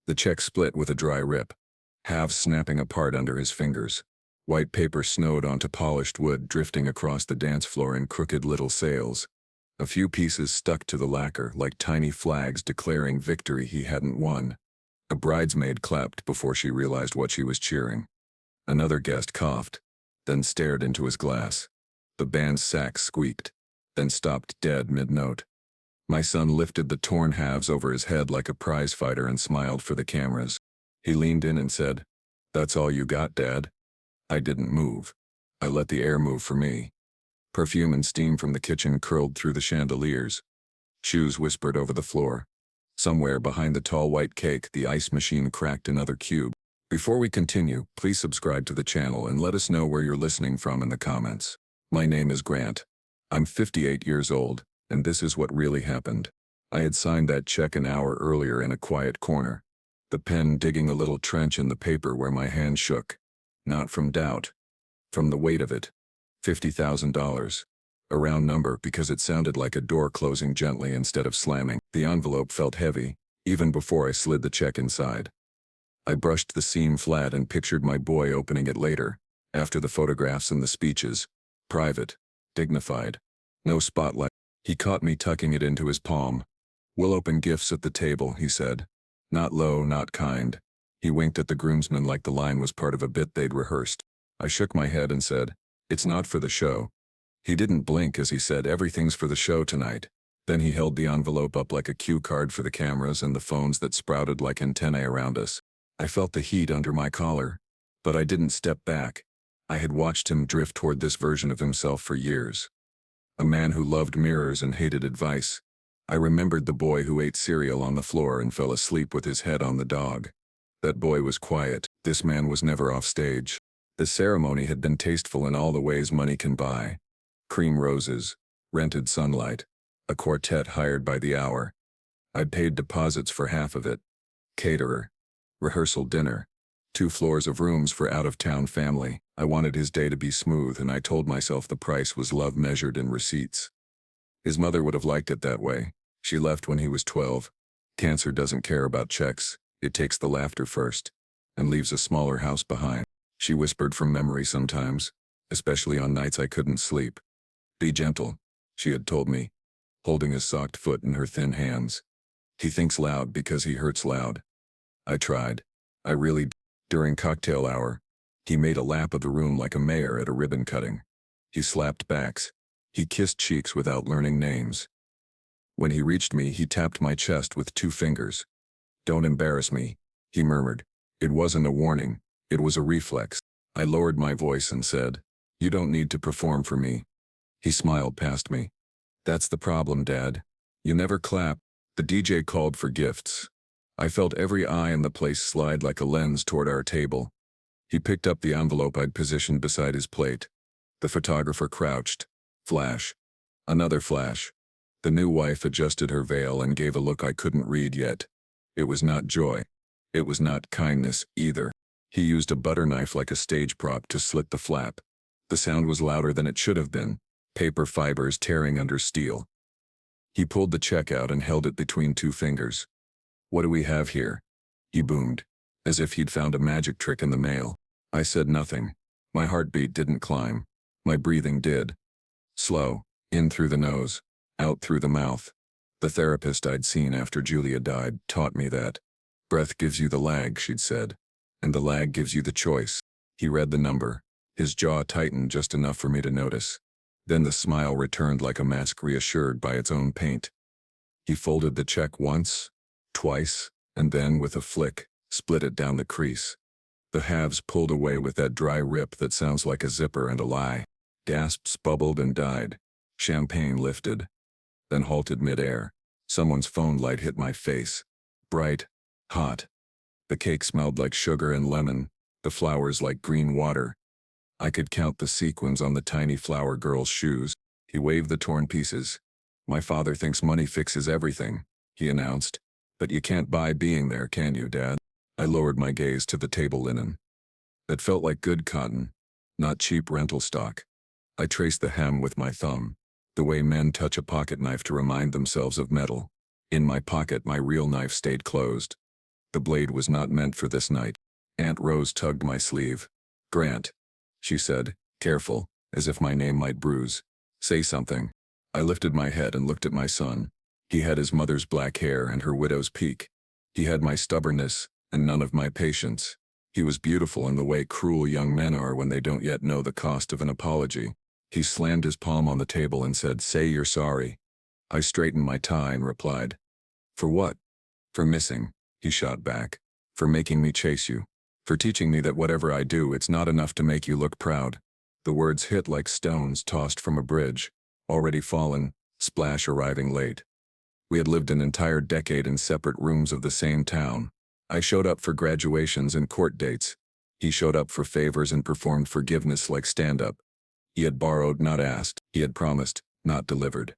The check split with a dry rip, halves snapping apart under his fingers. White paper snowed onto polished wood, drifting across the dance floor in crooked little sails. A few pieces stuck to the lacquer like tiny flags declaring victory he hadn't won. A bridesmaid clapped before she realized what she was cheering. Another guest coughed, then stared into his glass. The band's sax squeaked, then stopped dead mid-note. My son lifted the torn halves over his head like a prize fighter and smiled for the cameras. He leaned in and said, "That's all you got, Dad?" I didn't move. I let the air move for me. Perfume and steam from the kitchen curled through the chandeliers. Shoes whispered over the floor. Somewhere behind the tall white cake, the ice machine cracked another cube. Before we continue, please subscribe to the channel and let us know where you're listening from in the comments. My name is Grant. I'm 58 years old, and this is what really happened. I had signed that check an hour earlier in a quiet corner, the pen digging a little trench in the paper where my hand shook. Not from doubt. From the weight of it. $50,000. A round number because it sounded like a door closing gently instead of slamming. The envelope felt heavy, even before I slid the check inside. I brushed the seam flat and pictured my boy opening it later, after the photographs and the speeches. Private. Dignified. No spotlight. He caught me tucking it into his palm. "We'll open gifts at the table," he said. Not low, not kind. He winked at the groomsmen like the line was part of a bit they'd rehearsed. I shook my head and said, "It's not for the show." He didn't blink as he said, "Everything's for the show tonight." Then he held the envelope up like a cue card for the cameras and the phones that sprouted like antennae around us. I felt the heat under my collar, but I didn't step back. I had watched him drift toward this version of himself for years. A man who loved mirrors and hated advice. I remembered the boy who ate cereal on the floor and fell asleep with his head on the dog. That boy was quiet. This man was never off stage. The ceremony had been tasteful in all the ways money can buy. Cream roses, rented sunlight, a quartet hired by the hour. I'd paid deposits for half of it. Caterer, rehearsal dinner, 2 floors of rooms for out-of-town family. I wanted his day to be smooth, and I told myself the price was love measured in receipts. His mother would have liked it that way. She left when he was 12. Cancer doesn't care about checks. It takes the laughter first, and leaves a smaller house behind. She whispered from memory sometimes, especially on nights I couldn't sleep. "Be gentle," she had told me, holding his socked foot in her thin hands. "He thinks loud because he hurts loud." I tried. I really. During cocktail hour, he made a lap of the room like a mayor at a ribbon cutting. He slapped backs. He kissed cheeks without learning names. When he reached me, he tapped my chest with 2 fingers. "Don't embarrass me," he murmured. It wasn't a warning. It was a reflex. I lowered my voice and said, "You don't need to perform for me." He smiled past me. "That's the problem, Dad. You never clap." The DJ called for gifts. I felt every eye in the place slide like a lens toward our table. He picked up the envelope I'd positioned beside his plate. The photographer crouched. Flash. Another flash. The new wife adjusted her veil and gave a look I couldn't read yet. It was not joy. It was not kindness either. He used a butter knife like a stage prop to slit the flap. The sound was louder than it should have been, paper fibers tearing under steel. He pulled the check out and held it between 2 fingers. "What do we have here?" he boomed, as if he'd found a magic trick in the mail. I said nothing. My heartbeat didn't climb. My breathing did. Slow, in through the nose, out through the mouth. The therapist I'd seen after Julia died taught me that. Breath gives you the lag, she'd said, and the lag gives you the choice. He read the number. His jaw tightened just enough for me to notice. Then the smile returned like a mask reassured by its own paint. He folded the check once, twice, and then, with a flick, split it down the crease. The halves pulled away with that dry rip that sounds like a zipper and a lie. Gasps bubbled and died. Champagne lifted, then halted midair. Someone's phone light hit my face. Bright, hot. The cake smelled like sugar and lemon, the flowers like green water. I could count the sequins on the tiny flower girl's shoes. He waved the torn pieces. "My father thinks money fixes everything," he announced. "But you can't buy being there, can you, Dad?" I lowered my gaze to the table linen. It felt like good cotton, not cheap rental stock. I traced the hem with my thumb, the way men touch a pocket knife to remind themselves of metal. In my pocket, my real knife stayed closed. The blade was not meant for this night. Aunt Rose tugged my sleeve. "Grant," she said, careful, as if my name might bruise. "Say something." I lifted my head and looked at my son. He had his mother's black hair and her widow's peak. He had my stubbornness, and none of my patience. He was beautiful in the way cruel young men are when they don't yet know the cost of an apology. He slammed his palm on the table and said, "Say you're sorry." I straightened my tie and replied, "For what?" "For missing," he shot back. "For making me chase you. For teaching me that whatever I do, it's not enough to make you look proud." The words hit like stones tossed from a bridge, already fallen, splash arriving late. We had lived an entire decade in separate rooms of the same town. I showed up for graduations and court dates. He showed up for favors and performed forgiveness like stand-up. He had borrowed, not asked. He had promised, not delivered.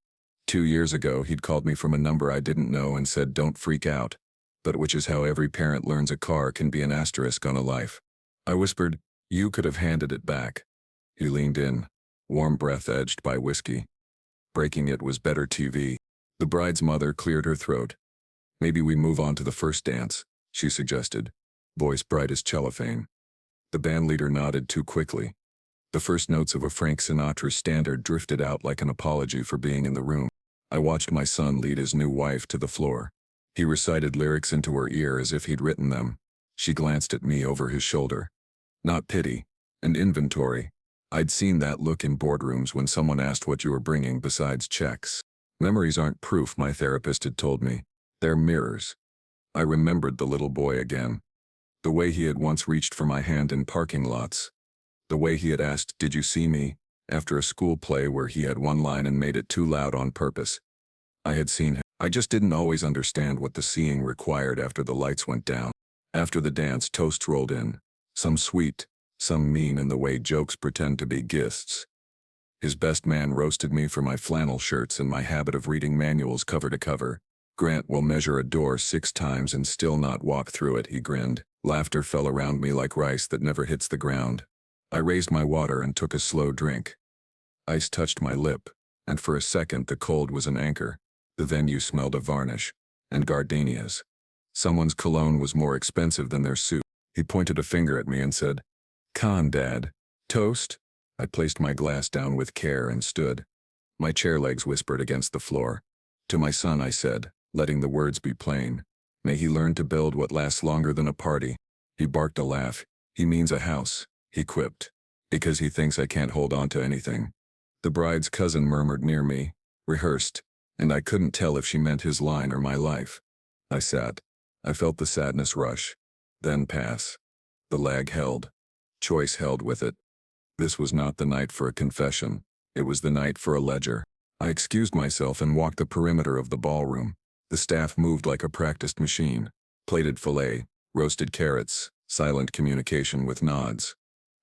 2 years ago, he'd called me from a number I didn't know and said, "Don't freak out." But which is how every parent learns a car can be an asterisk on a life. I whispered, "You could have handed it back." He leaned in, warm breath edged by whiskey. Breaking it was better TV. The bride's mother cleared her throat. "Maybe we move on to the first dance," she suggested, voice bright as cellophane. The bandleader nodded too quickly. The first notes of a Frank Sinatra standard drifted out like an apology for being in the room. I watched my son lead his new wife to the floor. He recited lyrics into her ear as if he'd written them. She glanced at me over his shoulder. Not pity, and inventory. I'd seen that look in boardrooms when someone asked what you were bringing besides checks. Memories aren't proof, my therapist had told me. They're mirrors. I remembered the little boy again. The way he had once reached for my hand in parking lots. The way he had asked, "Did you see me?" after a school play where he had one line and made it too loud on purpose. I had seen him. I just didn't always understand what the seeing required after the lights went down. After the dance, toast rolled in. Some sweet, some mean in the way jokes pretend to be gifts. His best man roasted me for my flannel shirts and my habit of reading manuals cover to cover. "Grant will measure a door 6 times and still not walk through it," he grinned. Laughter fell around me like rice that never hits the ground. I raised my water and took a slow drink. Ice touched my lip, and for a second the cold was an anchor. The venue smelled of varnish and gardenias. Someone's cologne was more expensive than their suit. He pointed a finger at me and said, "Con, Dad. Toast?" I placed my glass down with care and stood. My chair legs whispered against the floor. To my son I said, letting the words be plain, "May he learn to build what lasts longer than a party." He barked a laugh. "He means a house," he quipped, "because he thinks I can't hold on to anything." The bride's cousin murmured near me, rehearsed, and I couldn't tell if she meant his line or my life. I sat. I felt the sadness rush, then pass. The lag held. Choice held with it. This was not the night for a confession. It was the night for a ledger. I excused myself and walked the perimeter of the ballroom. The staff moved like a practiced machine. Plated filet, roasted carrots, silent communication with nods.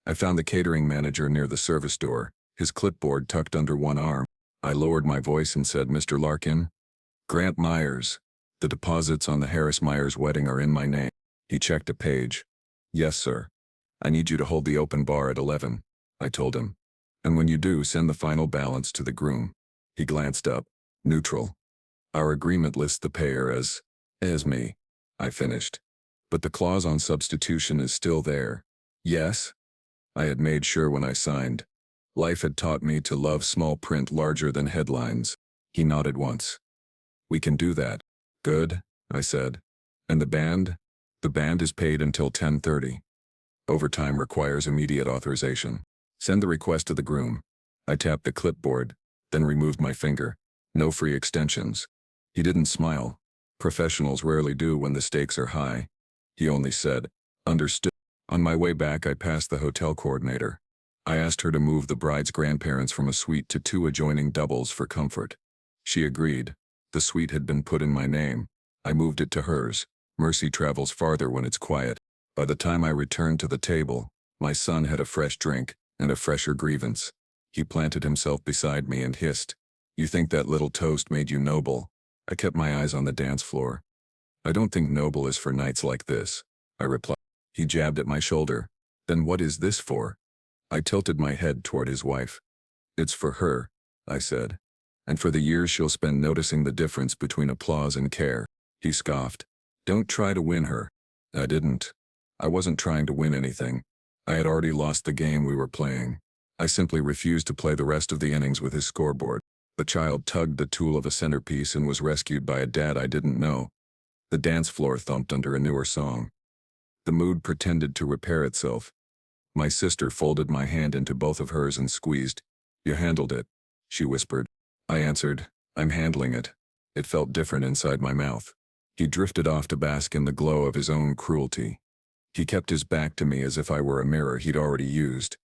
I found the catering manager near the service door, his clipboard tucked under one arm. I lowered my voice and said, "Mr. Larkin?" "Grant Myers. The deposits on the Harris Myers wedding are in my name." He checked a page. "Yes, sir. I need you to hold the open bar at 11, I told him. "And when you do, send the final balance to the groom." He glanced up. "Neutral. Our agreement lists the payer as me," I finished. "But the clause on substitution is still there." "Yes?" I had made sure when I signed. Life had taught me to love small print larger than headlines. He nodded once. "We can do that." "Good," I said. "And the band?" "The band is paid until 10:30. Overtime requires immediate authorization. Send the request to the groom." I tapped the clipboard, then removed my finger. "No free extensions." He didn't smile. Professionals rarely do when the stakes are high. He only said, "Understood." On my way back, I passed the hotel coordinator. I asked her to move the bride's grandparents from a suite to 2 adjoining doubles for comfort. She agreed. The suite had been put in my name. I moved it to hers. Mercy travels farther when it's quiet. By the time I returned to the table, my son had a fresh drink and a fresher grievance. He planted himself beside me and hissed, "You think that little toast made you noble?" I kept my eyes on the dance floor. "I don't think noble is for nights like this," I replied. He jabbed at my shoulder. "Then what is this for?" I tilted my head toward his wife. "It's for her," I said. "And for the years she'll spend noticing the difference between applause and care." He scoffed. "Don't try to win her. I didn't. I wasn't trying to win anything. I had already lost the game we were playing. I simply refused to play the rest of the innings with his scoreboard. The child tugged the tool of a centerpiece and was rescued by a dad I didn't know. The dance floor thumped under a newer song. The mood pretended to repair itself. My sister folded my hand into both of hers and squeezed. "You handled it," she whispered. I answered, "I'm handling it." It felt different inside my mouth. He drifted off to bask in the glow of his own cruelty. He kept his back to me as if I were a mirror he'd already used.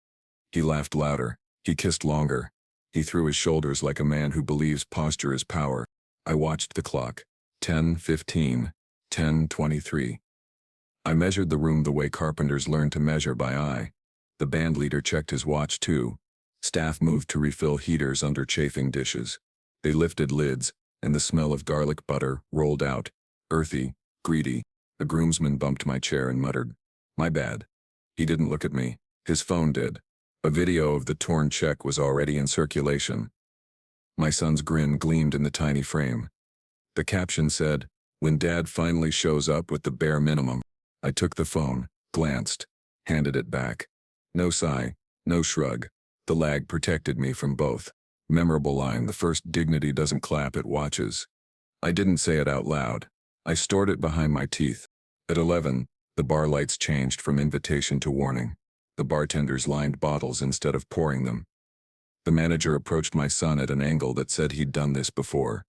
He laughed louder. He kissed longer. He threw his shoulders like a man who believes posture is power. I watched the clock. 10:15, 10:23. I measured the room the way carpenters learn to measure by eye. The band leader checked his watch too. Staff moved to refill heaters under chafing dishes. They lifted lids, and the smell of garlic butter rolled out, earthy, greedy. A groomsman bumped my chair and muttered, "My bad." He didn't look at me. His phone did. A video of the torn check was already in circulation. My son's grin gleamed in the tiny frame. The caption said, "When Dad finally shows up with the bare minimum." I took the phone, glanced, handed it back. No sigh, no shrug. The lag protected me from both. Memorable line, "The first dignity doesn't clap, it watches." I didn't say it out loud. I stored it behind my teeth. At 11, the bar lights changed from invitation to warning. The bartenders lined bottles instead of pouring them. The manager approached my son at an angle that said he'd done this before.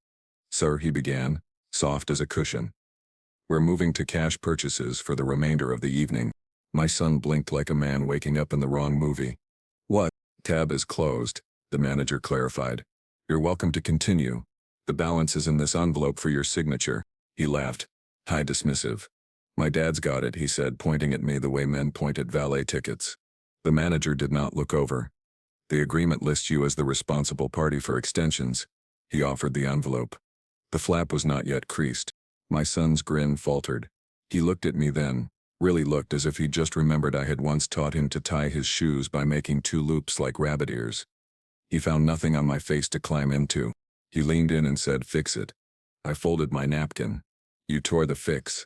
"Sir," he began, soft as a cushion. "We're moving to cash purchases for the remainder of the evening." My son blinked like a man waking up in the wrong movie. "What?" "Tab is closed," the manager clarified. "You're welcome to continue. The balance is in this envelope for your signature." He laughed. High dismissive. "My dad's got it," he said, pointing at me the way men point at valet tickets. The manager did not look over. "The agreement lists you as the responsible party for extensions." He offered the envelope. The flap was not yet creased. My son's grin faltered. He looked at me then, really looked as if he just remembered I had once taught him to tie his shoes by making 2 loops like rabbit ears. He found nothing on my face to climb into. He leaned in and said, "Fix it." I folded my napkin. "You tore the fix,"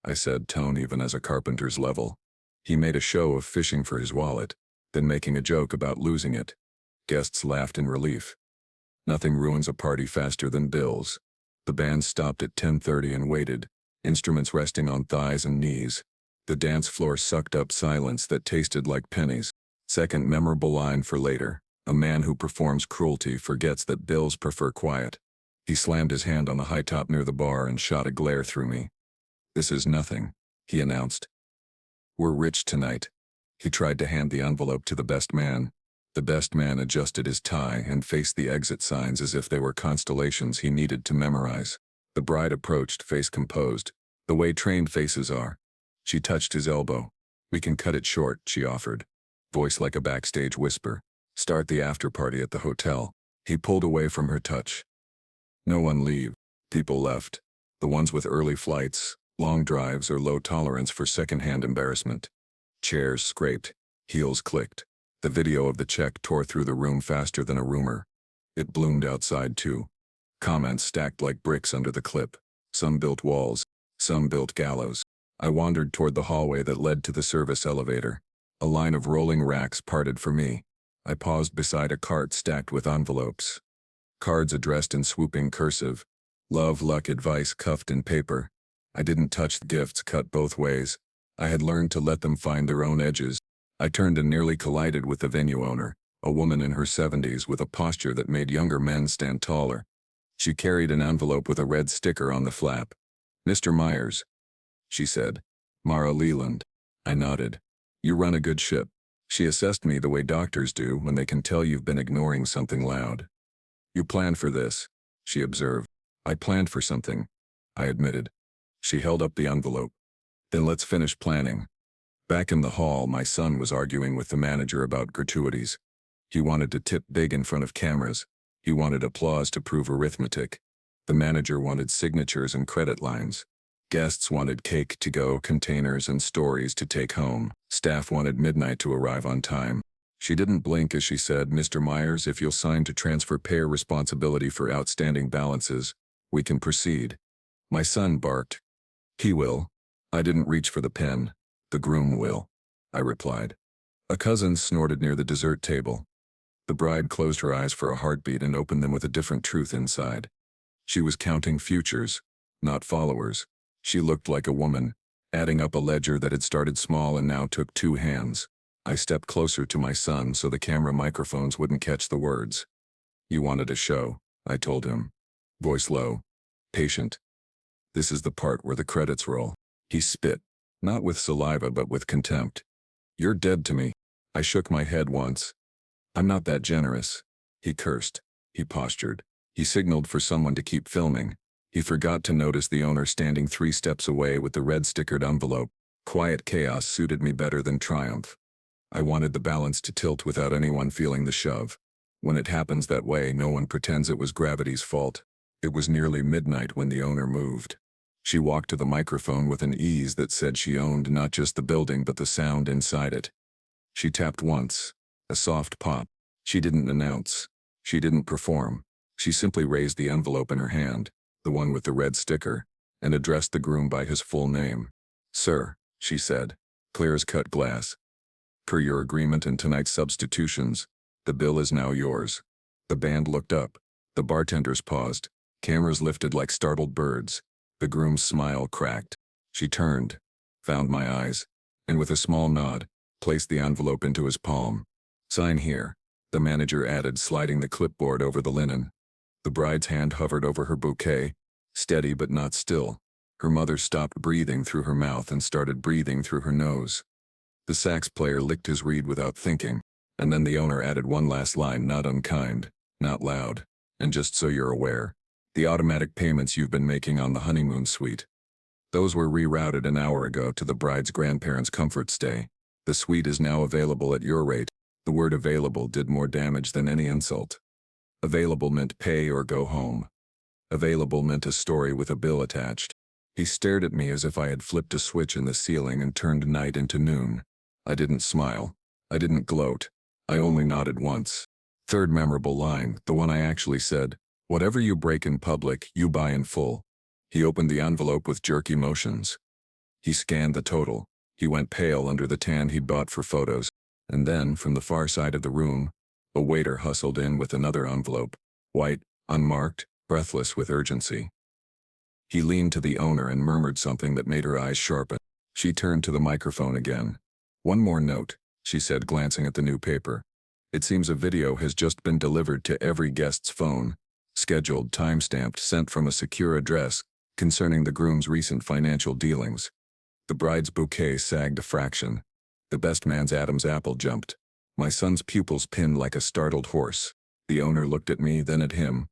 I said, tone even as a carpenter's level. He made a show of fishing for his wallet, then making a joke about losing it. Guests laughed in relief. Nothing ruins a party faster than bills. The band stopped at 10:30 and waited, instruments resting on thighs and knees. The dance floor sucked up silence that tasted like pennies. Second memorable line for later: "A man who performs cruelty forgets that bills prefer quiet." He slammed his hand on the high top near the bar and shot a glare through me. "This is nothing," he announced. "We're rich tonight." He tried to hand the envelope to the best man. The best man adjusted his tie and faced the exit signs as if they were constellations he needed to memorize. The bride approached, face composed, the way trained faces are. She touched his elbow. "We can cut it short," she offered, voice like a backstage whisper. "Start the after-party at the hotel." He pulled away from her touch. No one leave. People left. The ones with early flights, long drives, or low tolerance for secondhand embarrassment. Chairs scraped. Heels clicked. The video of the check tore through the room faster than a rumor. It bloomed outside too. Comments stacked like bricks under the clip. Some built walls. Some built gallows. I wandered toward the hallway that led to the service elevator. A line of rolling racks parted for me. I paused beside a cart stacked with envelopes. Cards addressed in swooping cursive. Love, luck, advice cuffed in paper. I didn't touch the gifts cut both ways. I had learned to let them find their own edges. I turned and nearly collided with the venue owner, a woman in her 70s with a posture that made younger men stand taller. She carried an envelope with a red sticker on the flap. "Mr. Myers," she said. "Mara Leland." I nodded. "You run a good ship." She assessed me the way doctors do when they can tell you've been ignoring something loud. "You planned for this," she observed. "I planned for something," I admitted. She held up the envelope. "Then let's finish planning." Back in the hall, my son was arguing with the manager about gratuities. He wanted to tip big in front of cameras. He wanted applause to prove arithmetic. The manager wanted signatures and credit lines. Guests wanted cake to go, containers, and stories to take home. Staff wanted midnight to arrive on time. She didn't blink as she said, "Mr. Myers, if you'll sign to transfer payer responsibility for outstanding balances, we can proceed." My son barked. "He will." I didn't reach for the pen. The groom will, I replied. A cousin snorted near the dessert table. The bride closed her eyes for a heartbeat and opened them with a different truth inside. She was counting futures, not followers. She looked like a woman, adding up a ledger that had started small and now took 2 hands. I stepped closer to my son so the camera microphones wouldn't catch the words. You wanted a show, I told him. Voice low, patient. This is the part where the credits roll. He spit, not with saliva but with contempt. You're dead to me. I shook my head once. I'm not that generous. He cursed. He postured. He signaled for someone to keep filming. He forgot to notice the owner standing 3 steps away with the red stickered envelope. Quiet chaos suited me better than triumph. I wanted the balance to tilt without anyone feeling the shove. When it happens that way, no one pretends it was gravity's fault. It was nearly midnight when the owner moved. She walked to the microphone with an ease that said she owned not just the building but the sound inside it. She tapped once. A soft pop. She didn't announce. She didn't perform. She simply raised the envelope in her hand, the one with the red sticker, and addressed the groom by his full name. Sir, she said, clear as cut glass. Per your agreement and tonight's substitutions, the bill is now yours. The band looked up. The bartenders paused. Cameras lifted like startled birds. The groom's smile cracked. She turned, found my eyes, and with a small nod, placed the envelope into his palm. Sign here, the manager added, sliding the clipboard over the linen. The bride's hand hovered over her bouquet, steady but not still. Her mother stopped breathing through her mouth and started breathing through her nose. The sax player licked his reed without thinking, and then the owner added one last line, not unkind, not loud, and just so you're aware, the automatic payments you've been making on the honeymoon suite. Those were rerouted an hour ago to the bride's grandparents' comfort stay. The suite is now available at your rate. The word available did more damage than any insult. Available meant pay or go home. Available meant a story with a bill attached. He stared at me as if I had flipped a switch in the ceiling and turned night into noon. I didn't smile. I didn't gloat. I only nodded once. Third memorable line, the one I actually said, whatever you break in public, you buy in full. He opened the envelope with jerky motions. He scanned the total. He went pale under the tan he'd bought for photos. And then, from the far side of the room, a waiter hustled in with another envelope, white, unmarked, breathless with urgency. He leaned to the owner and murmured something that made her eyes sharpen. She turned to the microphone again. One more note, she said, glancing at the new paper. It seems a video has just been delivered to every guest's phone, scheduled, time-stamped, sent from a secure address, concerning the groom's recent financial dealings. The bride's bouquet sagged a fraction. The best man's Adam's apple jumped. My son's pupils pinned like a startled horse. The owner looked at me, then at him.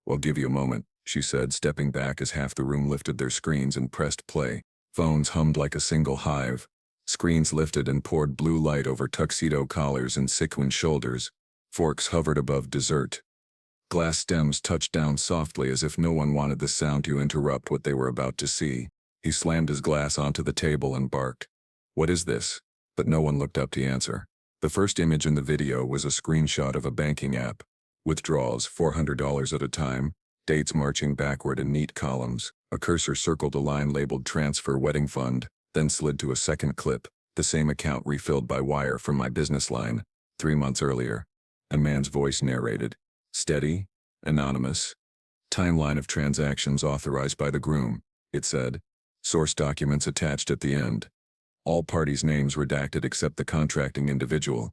I'll give you a moment, she said, stepping back as half the room lifted their screens and pressed play. Phones hummed like a single hive. Screens lifted and poured blue light over tuxedo collars and sequin shoulders. Forks hovered above dessert. Glass stems touched down softly as if no one wanted the sound to interrupt what they were about to see. He slammed his glass onto the table and barked. What is this? But no one looked up to answer. The first image in the video was a screenshot of a banking app. Withdrawals $400 at a time, dates marching backward in neat columns. A cursor circled a line labeled Transfer Wedding Fund, then slid to a second clip, the same account refilled by wire from my business line, 3 months earlier. A man's voice narrated. Steady, anonymous. Timeline of transactions authorized by the groom, it said. Source documents attached at the end. All parties' names redacted except the contracting individual.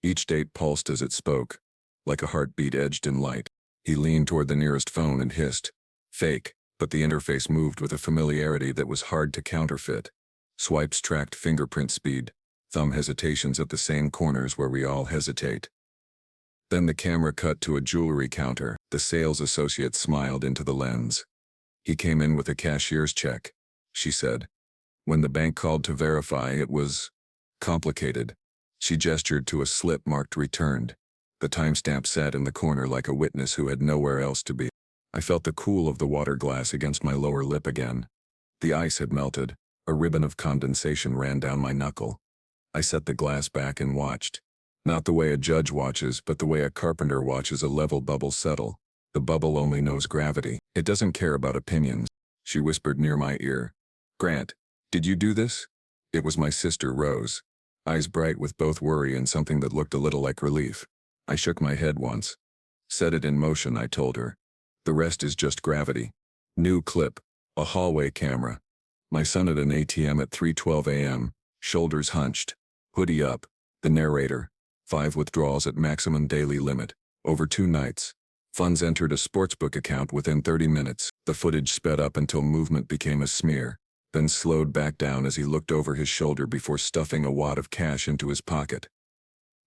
Each date pulsed as it spoke, like a heartbeat edged in light. He leaned toward the nearest phone and hissed. Fake, but the interface moved with a familiarity that was hard to counterfeit. Swipes tracked fingerprint speed, thumb hesitations at the same corners where we all hesitate. Then the camera cut to a jewelry counter. The sales associate smiled into the lens. He came in with a cashier's check, she said. When the bank called to verify, it was complicated. She gestured to a slip marked returned. The timestamp sat in the corner like a witness who had nowhere else to be. I felt the cool of the water glass against my lower lip again. The ice had melted. A ribbon of condensation ran down my knuckle. I set the glass back and watched. Not the way a judge watches, but the way a carpenter watches a level bubble settle. The bubble only knows gravity. It doesn't care about opinions. She whispered near my ear. Grant, Did you do this? It was my sister, Rose. Eyes bright with both worry and something that looked a little like relief. I shook my head once. Set it in motion, I told her. The rest is just gravity. New clip. A hallway camera. My son at an ATM at 3:12 a.m., shoulders hunched. Hoodie up. The narrator. 5 withdrawals at maximum daily limit. Over 2 nights. Funds entered a sportsbook account within 30 minutes. The footage sped up until movement became a smear, then slowed back down as he looked over his shoulder before stuffing a wad of cash into his pocket.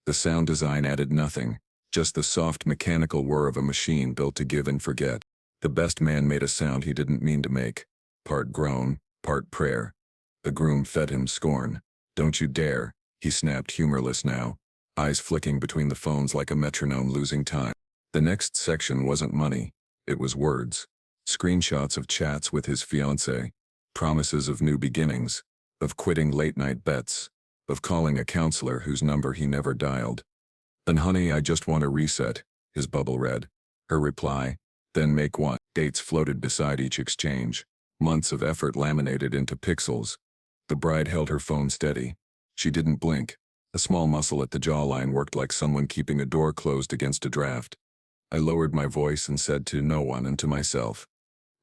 The sound design added nothing, just the soft mechanical whir of a machine built to give and forget. The best man made a sound he didn't mean to make. Part groan, part prayer. The groom fed him scorn. Don't you dare, he snapped, humorless now, eyes flicking between the phones like a metronome losing time. The next section wasn't money, it was words. Screenshots of chats with his fiancée, promises of new beginnings, of quitting late-night bets, of calling a counselor whose number he never dialed. Then honey, I just want a reset, his bubble read. Her reply, then make one. Dates floated beside each exchange, months of effort laminated into pixels. The bride held her phone steady. She didn't blink. A small muscle at the jawline worked like someone keeping a door closed against a draft. I lowered my voice and said to no one and to myself,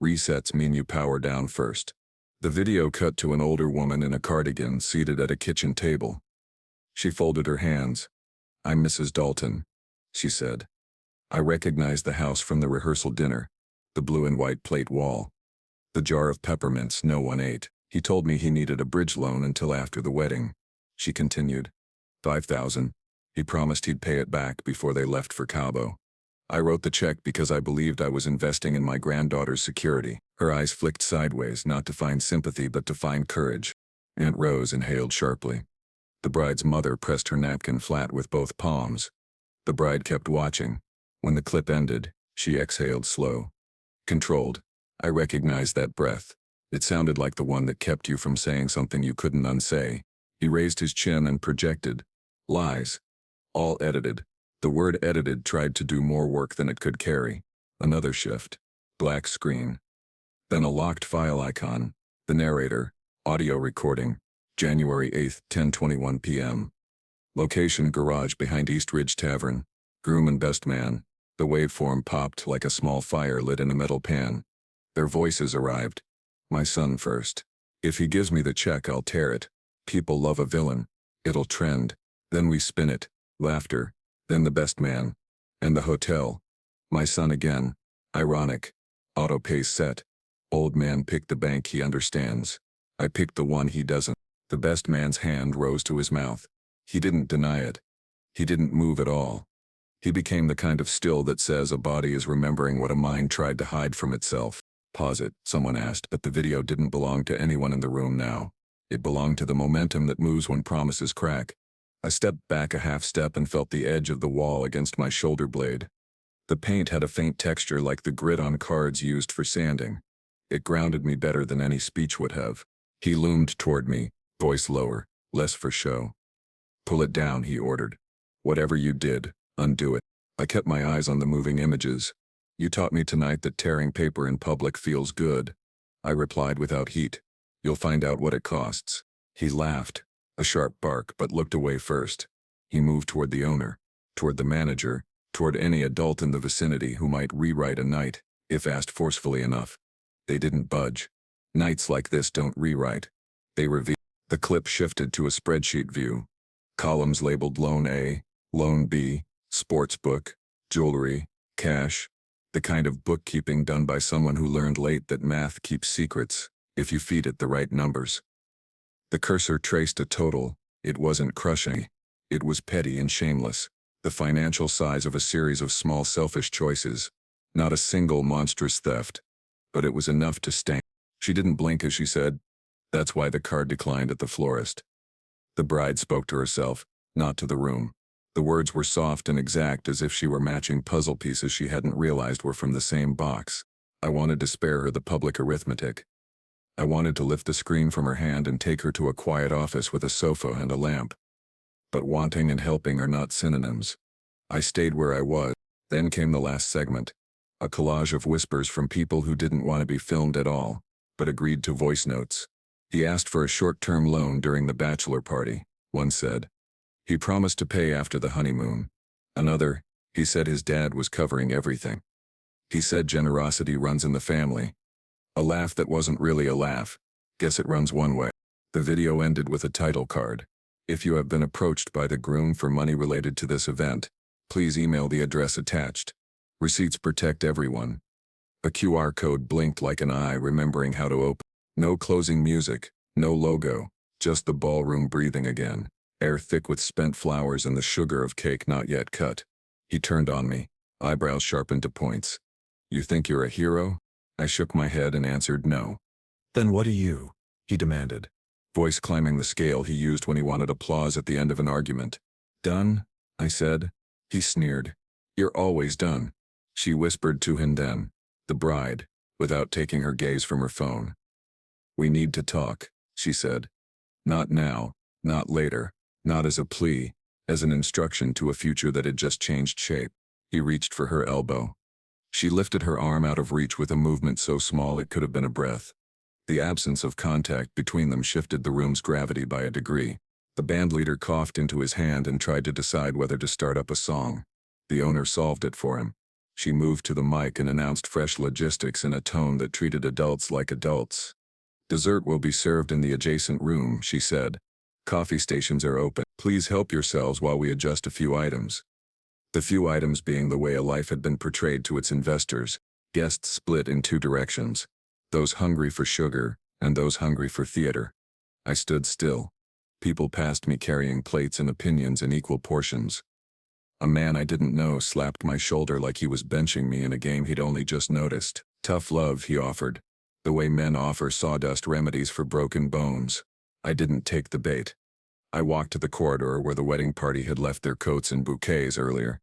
resets mean you power down first. The video cut to an older woman in a cardigan seated at a kitchen table. She folded her hands. I'm Mrs. Dalton, she said. I recognized the house from the rehearsal dinner, the blue and white plate wall, the jar of peppermints no one ate. He told me he needed a bridge loan until after the wedding. She continued. 5,000. He promised he'd pay it back before they left for Cabo. I wrote the check because I believed I was investing in my granddaughter's security. Her eyes flicked sideways, not to find sympathy but to find courage. Aunt Rose inhaled sharply. The bride's mother pressed her napkin flat with both palms. The bride kept watching. When the clip ended, she exhaled slow. Controlled. I recognized that breath. It sounded like the one that kept you from saying something you couldn't unsay. He raised his chin and projected. Lies. All edited. The word edited tried to do more work than it could carry. Another shift. Black screen. Then a locked file icon. The narrator. Audio recording. January 8, 10:21 p.m. Location garage behind East Ridge Tavern. Groom and best man. The waveform popped like a small fire lit in a metal pan. Their voices arrived. My son first. If he gives me the check, I'll tear it. People love a villain. It'll trend. Then we spin it. Laughter. Then the best man. And the hotel. My son again. Ironic. Auto pace set. Old man picked the bank he understands. I picked the one he doesn't. The best man's hand rose to his mouth. He didn't deny it. He didn't move at all. He became the kind of still that says a body is remembering what a mind tried to hide from itself. Pause it, someone asked, but the video didn't belong to anyone in the room now. It belonged to the momentum that moves when promises crack. I stepped back a half step and felt the edge of the wall against my shoulder blade. The paint had a faint texture like the grit on cards used for sanding. It grounded me better than any speech would have. He loomed toward me, voice lower, less for show. Pull it down, he ordered. Whatever you did, undo it. I kept my eyes on the moving images. You taught me tonight that tearing paper in public feels good. I replied without heat. You'll find out what it costs. He laughed, a sharp bark, but looked away first. He moved toward the owner, toward the manager, toward any adult in the vicinity who might rewrite a night, if asked forcefully enough. They didn't budge. Nights like this don't rewrite. They reveal. The clip shifted to a spreadsheet view. Columns labeled Loan A, Loan B, Sportsbook, Jewelry, Cash. The kind of bookkeeping done by someone who learned late that math keeps secrets, if you feed it the right numbers. The cursor traced a total. It wasn't crushing. It was petty and shameless. The financial size of a series of small selfish choices. Not a single monstrous theft. But it was enough to sting. She didn't blink as she said, "That's why the card declined at the florist." The bride spoke to herself, not to the room. The words were soft and exact, as if she were matching puzzle pieces she hadn't realized were from the same box. I wanted to spare her the public arithmetic. I wanted to lift the screen from her hand and take her to a quiet office with a sofa and a lamp. But wanting and helping are not synonyms. I stayed where I was. Then came the last segment. A collage of whispers from people who didn't want to be filmed at all, but agreed to voice notes. He asked for a short-term loan during the bachelor party, one said. He promised to pay after the honeymoon. Another, he said his dad was covering everything. He said generosity runs in the family. A laugh that wasn't really a laugh. Guess it runs one way. The video ended with a title card. If you have been approached by the groom for money related to this event, please email the address attached. Receipts protect everyone. A QR code blinked like an eye remembering how to open. No closing music, no logo, just the ballroom breathing again. Air thick with spent flowers and the sugar of cake not yet cut. He turned on me, eyebrows sharpened to points. You think you're a hero? I shook my head and answered no. Then what are you? He demanded, voice climbing the scale he used when he wanted applause at the end of an argument. Done? I said. He sneered. You're always done. She whispered to him then, the bride, without taking her gaze from her phone. We need to talk, she said. Not now, not later, not as a plea, as an instruction to a future that had just changed shape. He reached for her elbow. She lifted her arm out of reach with a movement so small it could have been a breath. The absence of contact between them shifted the room's gravity by a degree. The bandleader coughed into his hand and tried to decide whether to start up a song. The owner solved it for him. She moved to the mic and announced fresh logistics in a tone that treated adults like adults. Dessert will be served in the adjacent room, she said. Coffee stations are open. Please help yourselves while we adjust a few items. The few items being the way a life had been portrayed to its investors. Guests split in two directions. Those hungry for sugar, and those hungry for theater. I stood still. People passed me carrying plates and opinions in equal portions. A man I didn't know slapped my shoulder like he was benching me in a game he'd only just noticed. Tough love, he offered. The way men offer sawdust remedies for broken bones. I didn't take the bait. I walked to the corridor where the wedding party had left their coats and bouquets earlier.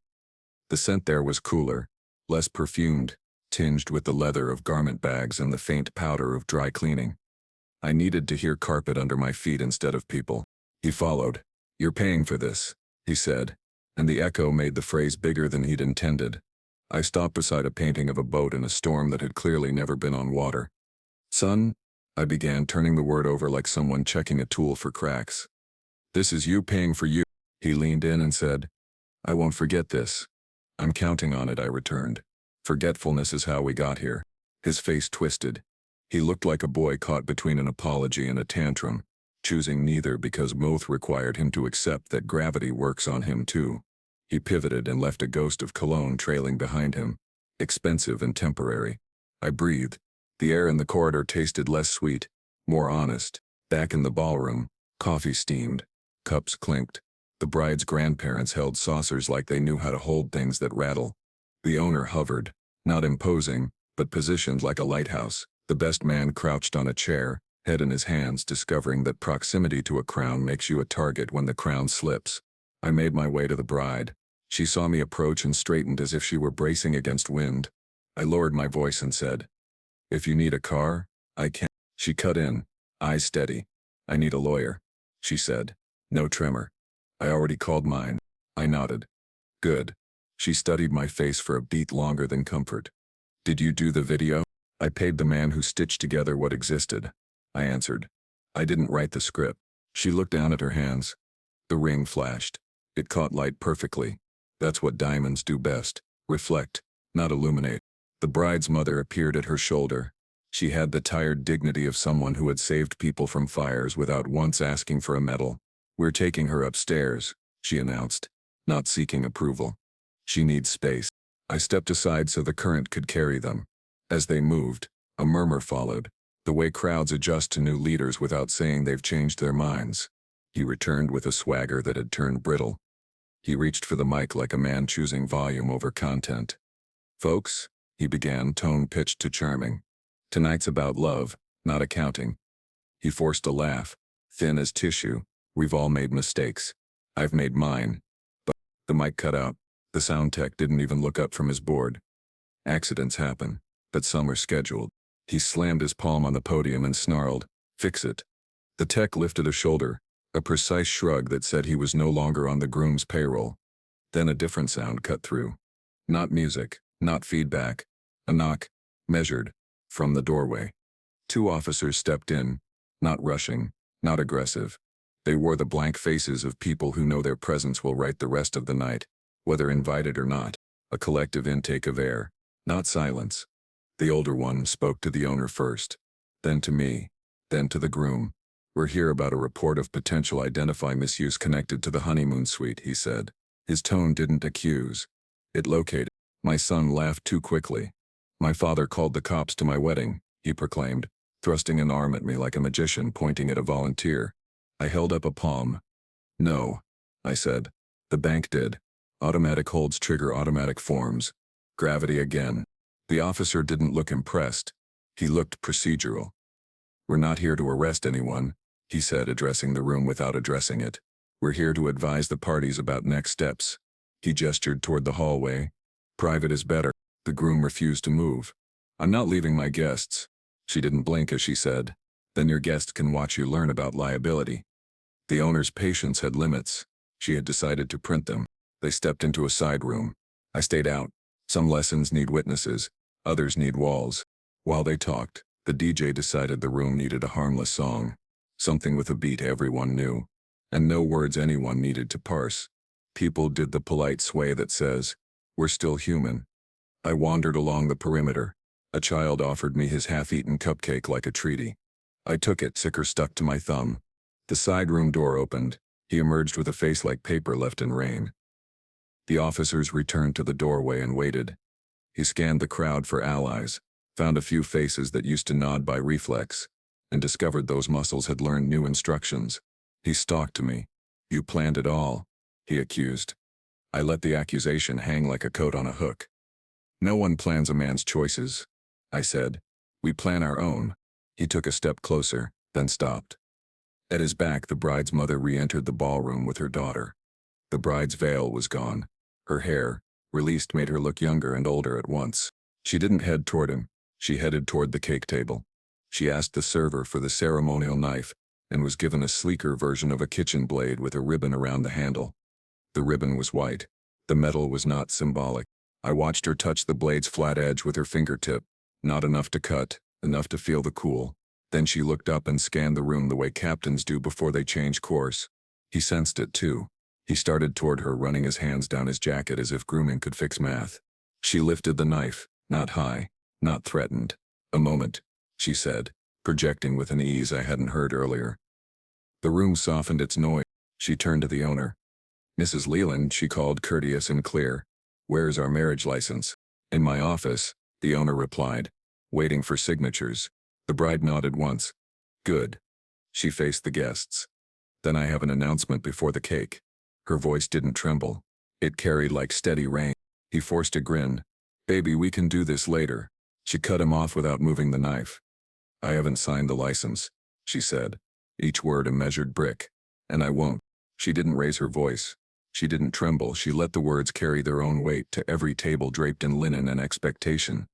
The scent there was cooler, less perfumed, tinged with the leather of garment bags and the faint powder of dry cleaning. I needed to hear carpet under my feet instead of people. He followed. You're paying for this, he said, and the echo made the phrase bigger than he'd intended. I stopped beside a painting of a boat in a storm that had clearly never been on water. Son, I began, turning the word over like someone checking a tool for cracks. This is you paying for you. He leaned in and said, I won't forget this. I'm counting on it, I returned. Forgetfulness is how we got here. His face twisted. He looked like a boy caught between an apology and a tantrum, choosing neither because both required him to accept that gravity works on him too. He pivoted and left a ghost of cologne trailing behind him, expensive and temporary. I breathed. The air in the corridor tasted less sweet, more honest. Back in the ballroom, coffee steamed, cups clinked. The bride's grandparents held saucers like they knew how to hold things that rattle. The owner hovered, not imposing, but positioned like a lighthouse. The best man crouched on a chair, head in his hands, discovering that proximity to a crown makes you a target when the crown slips. I made my way to the bride. She saw me approach and straightened as if she were bracing against wind. I lowered my voice and said, If you need a car, I can. She cut in, eyes steady. I need a lawyer, she said. No tremor. I already called mine. I nodded. Good. She studied my face for a beat longer than comfort. Did you do the video? I paid the man who stitched together what existed, I answered. I didn't write the script. She looked down at her hands. The ring flashed. It caught light perfectly. That's what diamonds do best. Reflect, not illuminate. The bride's mother appeared at her shoulder. She had the tired dignity of someone who had saved people from fires without once asking for a medal. We're taking her upstairs, she announced, not seeking approval. She needs space. I stepped aside so the current could carry them. As they moved, a murmur followed, the way crowds adjust to new leaders without saying they've changed their minds. He returned with a swagger that had turned brittle. He reached for the mic like a man choosing volume over content. Folks, he began, tone pitched to charming. Tonight's about love, not accounting. He forced a laugh, thin as tissue. We've all made mistakes. I've made mine. But the mic cut out. The sound tech didn't even look up from his board. Accidents happen, but some are scheduled. He slammed his palm on the podium and snarled, Fix it. The tech lifted a shoulder, a precise shrug that said he was no longer on the groom's payroll. Then a different sound cut through. Not music, not feedback. A knock, measured, from the doorway. 2 officers stepped in, Not rushing, not aggressive. They wore the blank faces of people who know their presence will right the rest of the night, whether invited or not. A collective intake of air, not silence. The older one spoke to the owner first, then to me, then to the groom. "We're here about a report of potential identify misuse connected to the honeymoon suite," he said. His tone didn't accuse. It located. My son laughed too quickly. "My father called the cops to my wedding," he proclaimed, thrusting an arm at me like a magician pointing at a volunteer. I held up a palm. "No," I said. "The bank did. Automatic holds trigger automatic forms. Gravity again." The officer didn't look impressed. He looked procedural. "We're not here to arrest anyone," he said, addressing the room without addressing it. "We're here to advise the parties about next steps." He gestured toward the hallway. "Private is better." The groom refused to move. "I'm not leaving my guests." She didn't blink as she said, "Then your guests can watch you learn about liability." The owner's patience had limits. She had decided to print them. They stepped into a side room. I stayed out. Some lessons need witnesses, others need walls. While they talked, the DJ decided the room needed a harmless song. Something with a beat everyone knew, and no words anyone needed to parse. People did the polite sway that says, "We're still human." I wandered along the perimeter. A child offered me his half-eaten cupcake like a treaty. I took it, sicker stuck to my thumb. The side room door opened. He emerged with a face like paper left in rain. The officers returned to the doorway and waited. He scanned the crowd for allies, found a few faces that used to nod by reflex, and discovered those muscles had learned new instructions. He stalked to me. "You planned it all," he accused. I let the accusation hang like a coat on a hook. "No one plans a man's choices," I said. "We plan our own." He took a step closer, then stopped. At his back, the bride's mother re-entered the ballroom with her daughter. The bride's veil was gone. Her hair, released, made her look younger and older at once. She didn't head toward him. She headed toward the cake table. She asked the server for the ceremonial knife and was given a sleeker version of a kitchen blade with a ribbon around the handle. The ribbon was white. The metal was not symbolic. I watched her touch the blade's flat edge with her fingertip. Not enough to cut, enough to feel the cool. Then she looked up and scanned the room the way captains do before they change course. He sensed it too. He started toward her, running his hands down his jacket as if grooming could fix math. She lifted the knife, not high, not threatened. "A moment," she said, projecting with an ease I hadn't heard earlier. The room softened its noise. She turned to the owner. "Mrs. Leland," she called, courteous and clear. "Where's our marriage license?" "In my office," the owner replied, waiting for signatures. The bride nodded once. "Good." She faced the guests. "Then I have an announcement before the cake." Her voice didn't tremble. It carried like steady rain. He forced a grin. "Baby, we can do this later." She cut him off without moving the knife. "I haven't signed the license," she said, each word a measured brick. "And I won't." She didn't raise her voice. She didn't tremble. She let the words carry their own weight to every table draped in linen and expectation.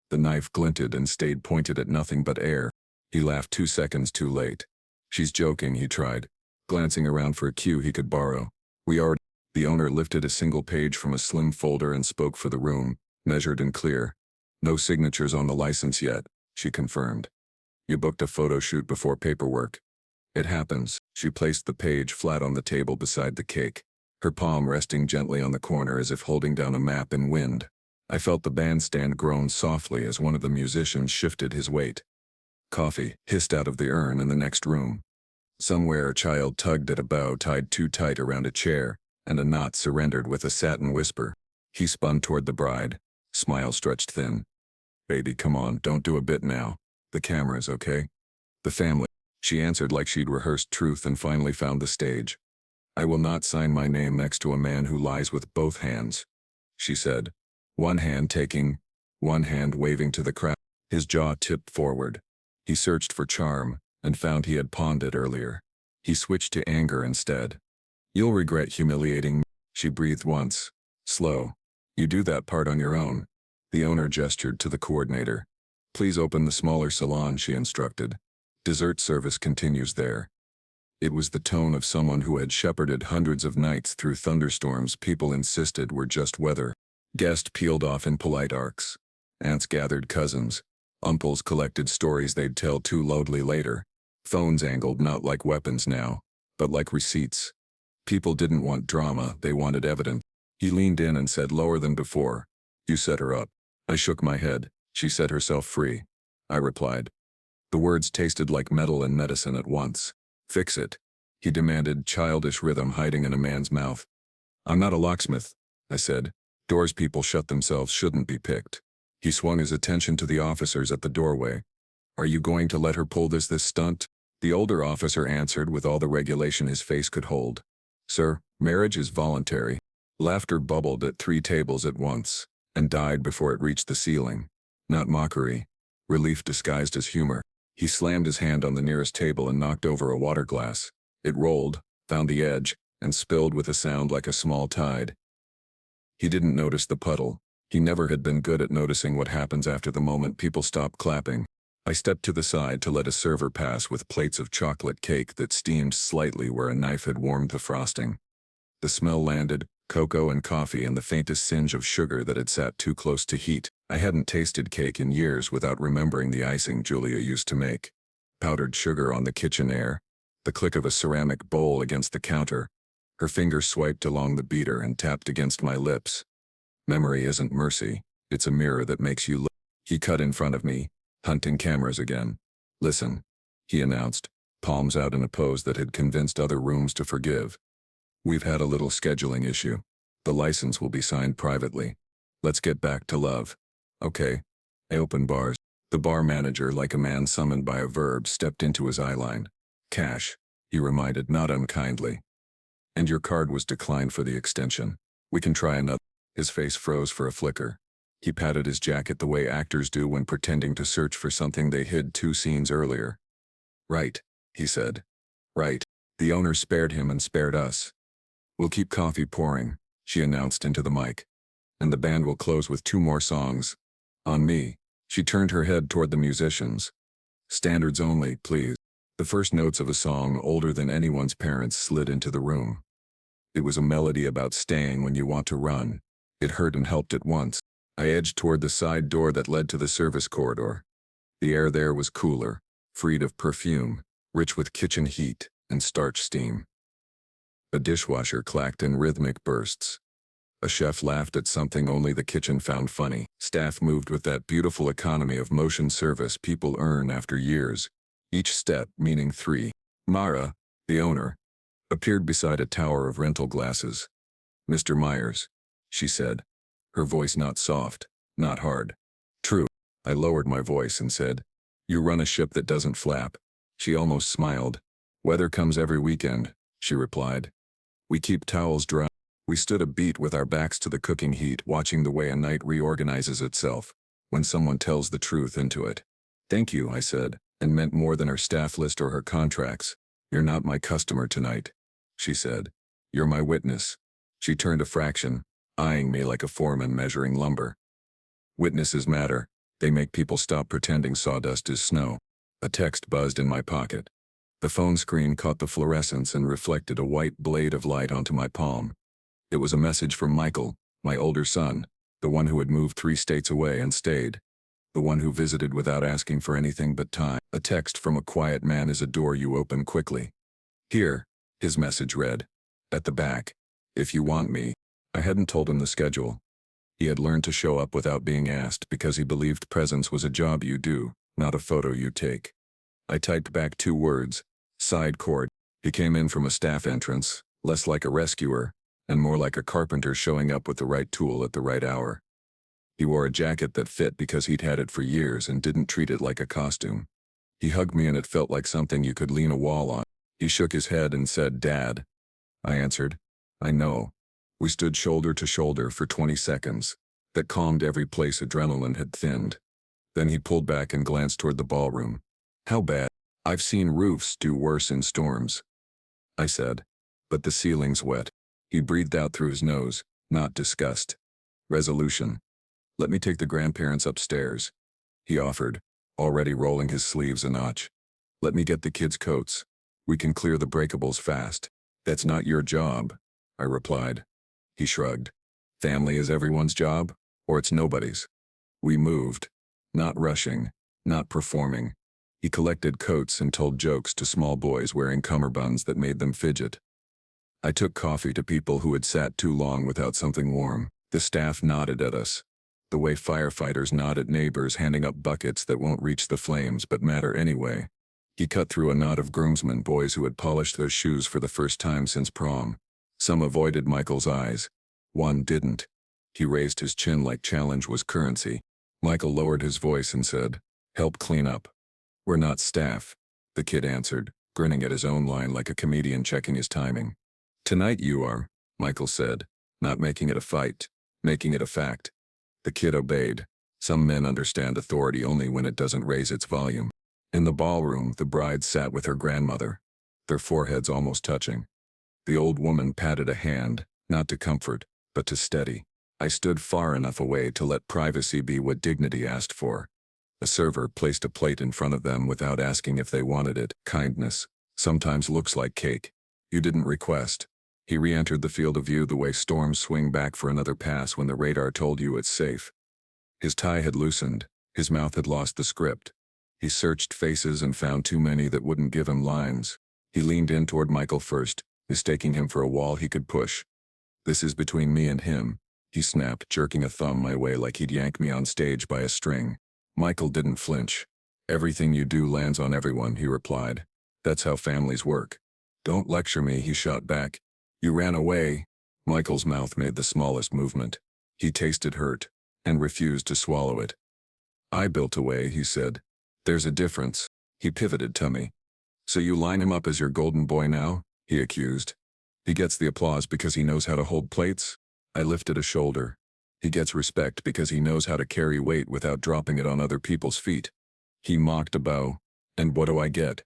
The knife glinted and stayed pointed at nothing but air. He laughed 2 seconds too late. "She's joking," he tried, glancing around for a cue he could borrow. "We already—" The owner lifted a single page from a slim folder and spoke for the room, measured and clear. "No signatures on the license yet," she confirmed. "You booked a photo shoot before paperwork." "It happens." She placed the page flat on the table beside the cake, her palm resting gently on the corner as if holding down a map in wind. I felt the bandstand groan softly as one of the musicians shifted his weight. Coffee hissed out of the urn in the next room. Somewhere a child tugged at a bow tied too tight around a chair, and a knot surrendered with a satin whisper. He spun toward the bride, smile stretched thin. "Baby, come on, don't do a bit now. The camera's okay." "The family," she answered like she'd rehearsed truth and finally found the stage. "I will not sign my name next to a man who lies with both hands," she said, one hand taking, one hand waving to the crowd. His jaw tipped forward. He searched for charm, and found he had pawned it earlier. He switched to anger instead. "You'll regret humiliating me," she breathed once. Slow. "You do that part on your own." The owner gestured to the coordinator. "Please open the smaller salon," she instructed. "Dessert service continues there." It was the tone of someone who had shepherded hundreds of nights through thunderstorms people insisted were just weather. Guests peeled off in polite arcs. Aunts gathered cousins. Uncles collected stories they'd tell too loudly later. Phones angled not like weapons now, but like receipts. People didn't want drama, they wanted evidence. He leaned in and said lower than before, "You set her up." I shook my head. "She set herself free," I replied. The words tasted like metal and medicine at once. "Fix it," he demanded, childish rhythm hiding in a man's mouth. "I'm not a locksmith," I said. "Doors people shut themselves shouldn't be picked." He swung his attention to the officers at the doorway. "Are you going to let her pull this stunt?" The older officer answered with all the regulation his face could hold. "Sir, marriage is voluntary." Laughter bubbled at 3 tables at once, and died before it reached the ceiling. Not mockery. Relief disguised as humor. He slammed his hand on the nearest table and knocked over a water glass. It rolled, found the edge, and spilled with a sound like a small tide. He didn't notice the puddle. He never had been good at noticing what happens after the moment people stop clapping. I stepped to the side to let a server pass with plates of chocolate cake that steamed slightly where a knife had warmed the frosting. The smell landed, cocoa and coffee and the faintest singe of sugar that had sat too close to heat. I hadn't tasted cake in years without remembering the icing Julia used to make. Powdered sugar on the kitchen air, the click of a ceramic bowl against the counter. Her finger swiped along the beater and tapped against my lips. Memory isn't mercy, it's a mirror that makes you look. He cut in front of me, hunting cameras again. "Listen," he announced, palms out in a pose that had convinced other rooms to forgive. "We've had a little scheduling issue. The license will be signed privately. Let's get back to love." "Okay." I opened bars. The bar manager, like a man summoned by a verb, stepped into his eyeline. "Cash," he reminded, not unkindly. "And your card was declined for the extension. We can try another." His face froze for a flicker. He patted his jacket the way actors do when pretending to search for something they hid 2 scenes earlier. "Right," he said. "Right." The owner spared him and spared us. "We'll keep coffee pouring," she announced into the mic. "And the band will close with 2 more songs. On me." She turned her head toward the musicians. "Standards only, please." The first notes of a song older than anyone's parents slid into the room. It was a melody about staying when you want to run. It hurt and helped at once. I edged toward the side door that led to the service corridor. The air there was cooler, freed of perfume, rich with kitchen heat and starch steam. A dishwasher clacked in rhythmic bursts. A chef laughed at something only the kitchen found funny. Staff moved with that beautiful economy of motion service people earn after years. Each step meaning 3. Mara, the owner, appeared beside a tower of rental glasses. "Mr. Myers," she said, her voice not soft, not hard. "True." I lowered my voice and said, "You run a ship that doesn't flap." She almost smiled. "Weather comes every weekend," she replied. "We keep towels dry." We stood a beat with our backs to the cooking heat, watching the way a night reorganizes itself when someone tells the truth into it. "Thank you," I said, and meant more than her staff list or her contracts. "You're not my customer tonight," she said. "You're my witness." She turned a fraction, eyeing me like a foreman measuring lumber. "Witnesses matter. They make people stop pretending sawdust is snow." A text buzzed in my pocket. The phone screen caught the fluorescence and reflected a white blade of light onto my palm. It was a message from Michael, my older son, the one who had moved 3 states away and stayed. The one who visited without asking for anything but time. "A text from a quiet man is a door you open quickly. Here," his message read. "At the back. If you want me." I hadn't told him the schedule. He had learned to show up without being asked because he believed presence was a job you do, not a photo you take. I typed back 2 words. Side cord. He came in from a staff entrance, less like a rescuer, and more like a carpenter showing up with the right tool at the right hour. He wore a jacket that fit because he'd had it for years and didn't treat it like a costume. He hugged me and it felt like something you could lean a wall on. He shook his head and said, "Dad." I answered, "I know." We stood shoulder to shoulder for 20 seconds. That calmed every place adrenaline had thinned. Then he pulled back and glanced toward the ballroom. "How bad?" "I've seen roofs do worse in storms," I said. "But the ceiling's wet." He breathed out through his nose, not disgust. "Resolution. Let me take the grandparents upstairs," he offered, already rolling his sleeves a notch. "Let me get the kids' coats. We can clear the breakables fast." "That's not your job," I replied. He shrugged. "Family is everyone's job, or it's nobody's." We moved. Not rushing, not performing. He collected coats and told jokes to small boys wearing cummerbunds that made them fidget. I took coffee to people who had sat too long without something warm. The staff nodded at us, the way firefighters nod at neighbors handing up buckets that won't reach the flames but matter anyway. He cut through a knot of groomsmen boys who had polished their shoes for the first time since prom. Some avoided Michael's eyes. One didn't. He raised his chin like challenge was currency. Michael lowered his voice and said, "Help clean up." "We're not staff," the kid answered, grinning at his own line like a comedian checking his timing. "Tonight you are," Michael said, not making it a fight, making it a fact. The kid obeyed. Some men understand authority only when it doesn't raise its volume. In the ballroom, the bride sat with her grandmother, their foreheads almost touching. The old woman patted a hand, not to comfort, but to steady. I stood far enough away to let privacy be what dignity asked for. A server placed a plate in front of them without asking if they wanted it. Kindness sometimes looks like cake. "You didn't request." He re-entered the field of view the way storms swing back for another pass when the radar told you it's safe. His tie had loosened. His mouth had lost the script. He searched faces and found too many that wouldn't give him lines. He leaned in toward Michael first, mistaking him for a wall he could push. "This is between me and him," he snapped, jerking a thumb my way like he'd yank me on stage by a string. Michael didn't flinch. "Everything you do lands on everyone," he replied. "That's how families work." "Don't lecture me," he shot back. "You ran away." Michael's mouth made the smallest movement. He tasted hurt, and refused to swallow it. "I built away," he said. "There's a difference." He pivoted to me. "So you line him up as your golden boy now?" he accused. "He gets the applause because he knows how to hold plates?" I lifted a shoulder. "He gets respect because he knows how to carry weight without dropping it on other people's feet." He mocked a bow. "And what do I get?"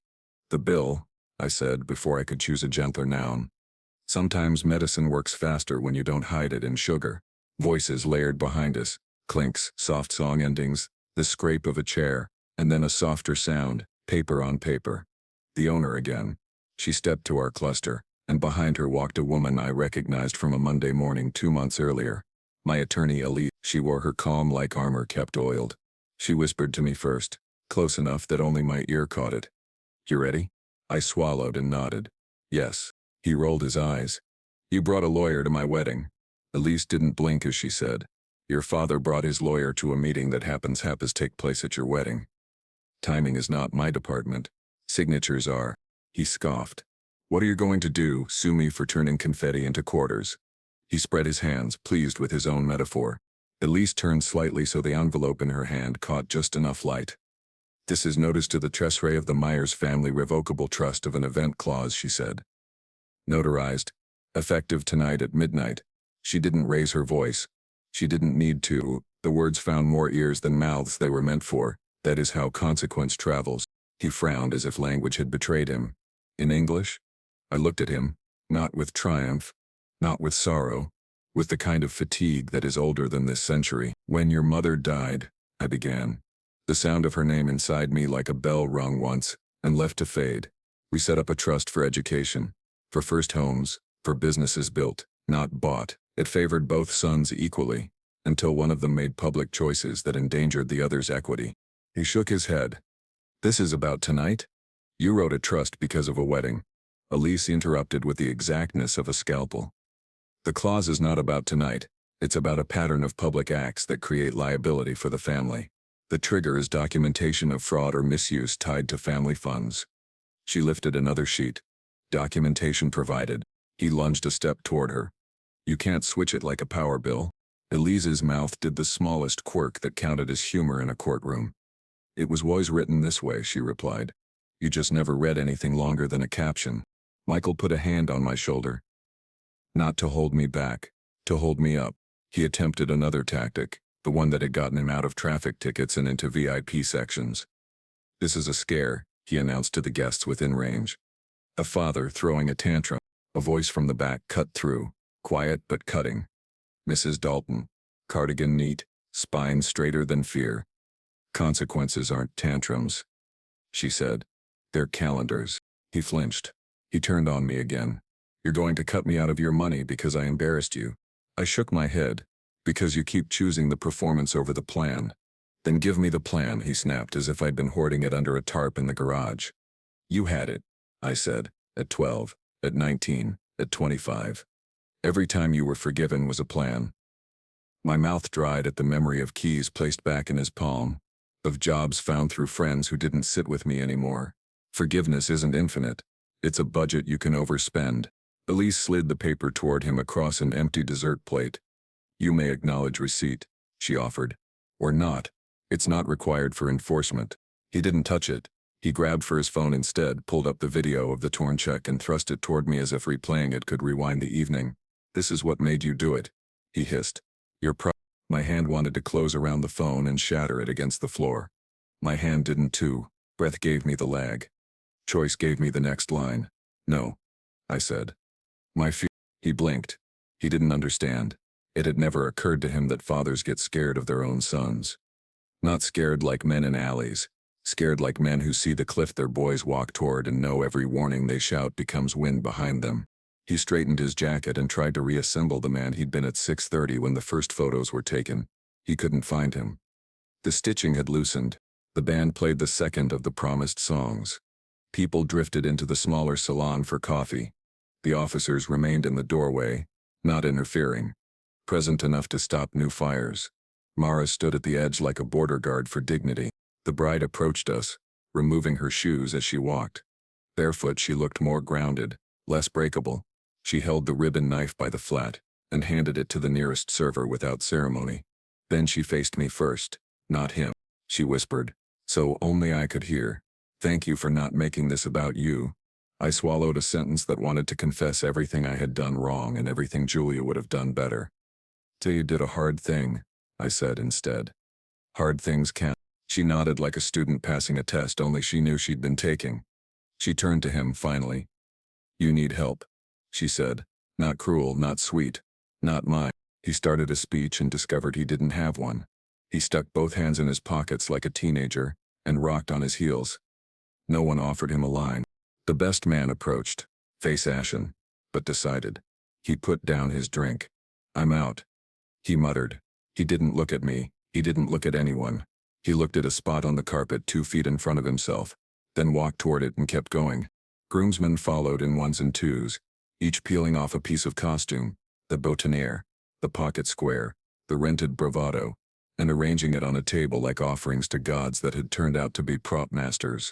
"The bill," I said before I could choose a gentler noun. Sometimes medicine works faster when you don't hide it in sugar. Voices layered behind us, clinks, soft song endings, the scrape of a chair, and then a softer sound, paper on paper. The owner again. She stepped to our cluster, and behind her walked a woman I recognized from a Monday morning 2 months earlier. My attorney Elise. She wore her calm like armor kept oiled. She whispered to me first, close enough that only my ear caught it. "You ready?" I swallowed and nodded. "Yes." He rolled his eyes. "You brought a lawyer to my wedding." Elise didn't blink as she said, "Your father brought his lawyer to a meeting that happens take place at your wedding." "Timing is not my department. Signatures are." He scoffed. "What are you going to do, sue me for turning confetti into quarters?" He spread his hands, pleased with his own metaphor. Elise turned slightly so the envelope in her hand caught just enough light. "This is notice to the Treasury of the Myers family revocable trust of an event clause," she said. "Notarized. Effective tonight at midnight." She didn't raise her voice. She didn't need to. The words found more ears than mouths they were meant for. That is how consequence travels. He frowned as if language had betrayed him. "In English?" I looked at him, not with triumph, not with sorrow, with the kind of fatigue that is older than this century. "When your mother died," I began. The sound of her name inside me like a bell rung once, and left to fade. "We set up a trust for education. For first homes, for businesses built, not bought. It favored both sons equally, until one of them made public choices that endangered the other's equity." He shook his head. "This is about tonight? You wrote a trust because of a wedding." Elise interrupted with the exactness of a scalpel. "The clause is not about tonight. It's about a pattern of public acts that create liability for the family. The trigger is documentation of fraud or misuse tied to family funds." She lifted another sheet. "Documentation provided." He lunged a step toward her. "You can't switch it like a power bill." Elise's mouth did the smallest quirk that counted as humor in a courtroom. "It was always written this way," she replied. "You just never read anything longer than a caption." Michael put a hand on my shoulder. Not to hold me back, to hold me up. He attempted another tactic, the one that had gotten him out of traffic tickets and into VIP sections. "This is a scare," he announced to the guests within range. A father throwing a tantrum. A voice from the back cut through, quiet but cutting. "Mrs. Dalton. Cardigan neat, spine straighter than fear." "Consequences aren't tantrums," she said. "They're calendars." He flinched. He turned on me again. "You're going to cut me out of your money because I embarrassed you." I shook my head. "Because you keep choosing the performance over the plan." Then give me the plan, he snapped, as if I'd been hoarding it under a tarp in the garage. You had it, I said, at 12, at 19, at 25. Every time you were forgiven was a plan. My mouth dried at the memory of keys placed back in his palm, of jobs found through friends who didn't sit with me anymore. Forgiveness isn't infinite. It's a budget you can overspend. Elise slid the paper toward him across an empty dessert plate. You may acknowledge receipt, she offered. Or not. It's not required for enforcement. He didn't touch it. He grabbed for his phone instead, pulled up the video of the torn check and thrust it toward me as if replaying it could rewind the evening. This is what made you do it, he hissed. Your My hand wanted to close around the phone and shatter it against the floor. My hand didn't too. Breath gave me the lag. Choice gave me the next line. No, I said. My fear. He blinked. He didn't understand. It had never occurred to him that fathers get scared of their own sons. Not scared like men in alleys. Scared like men who see the cliff their boys walk toward and know every warning they shout becomes wind behind them. He straightened his jacket and tried to reassemble the man he'd been at 6:30 when the first photos were taken. He couldn't find him. The stitching had loosened. The band played the second of the promised songs. People drifted into the smaller salon for coffee. The officers remained in the doorway, not interfering, present enough to stop new fires. Mara stood at the edge like a border guard for dignity. The bride approached us, removing her shoes as she walked. Barefoot, she looked more grounded, less breakable. She held the ribbon knife by the flat and handed it to the nearest server without ceremony. Then she faced me first, not him. She whispered, so only I could hear. Thank you for not making this about you. I swallowed a sentence that wanted to confess everything I had done wrong and everything Julia would have done better. Till you did a hard thing, I said instead. Hard things count. She nodded like a student passing a test only she knew she'd been taking. She turned to him finally. You need help, she said. Not cruel, not sweet, not mine. He started a speech and discovered he didn't have one. He stuck both hands in his pockets like a teenager and rocked on his heels. No one offered him a line. The best man approached, face ashen, but decided. He put down his drink. I'm out, he muttered. He didn't look at me. He didn't look at anyone. He looked at a spot on the carpet 2 feet in front of himself, then walked toward it and kept going. Groomsmen followed in ones and twos, each peeling off a piece of costume, the boutonniere, the pocket square, the rented bravado, and arranging it on a table like offerings to gods that had turned out to be prop masters.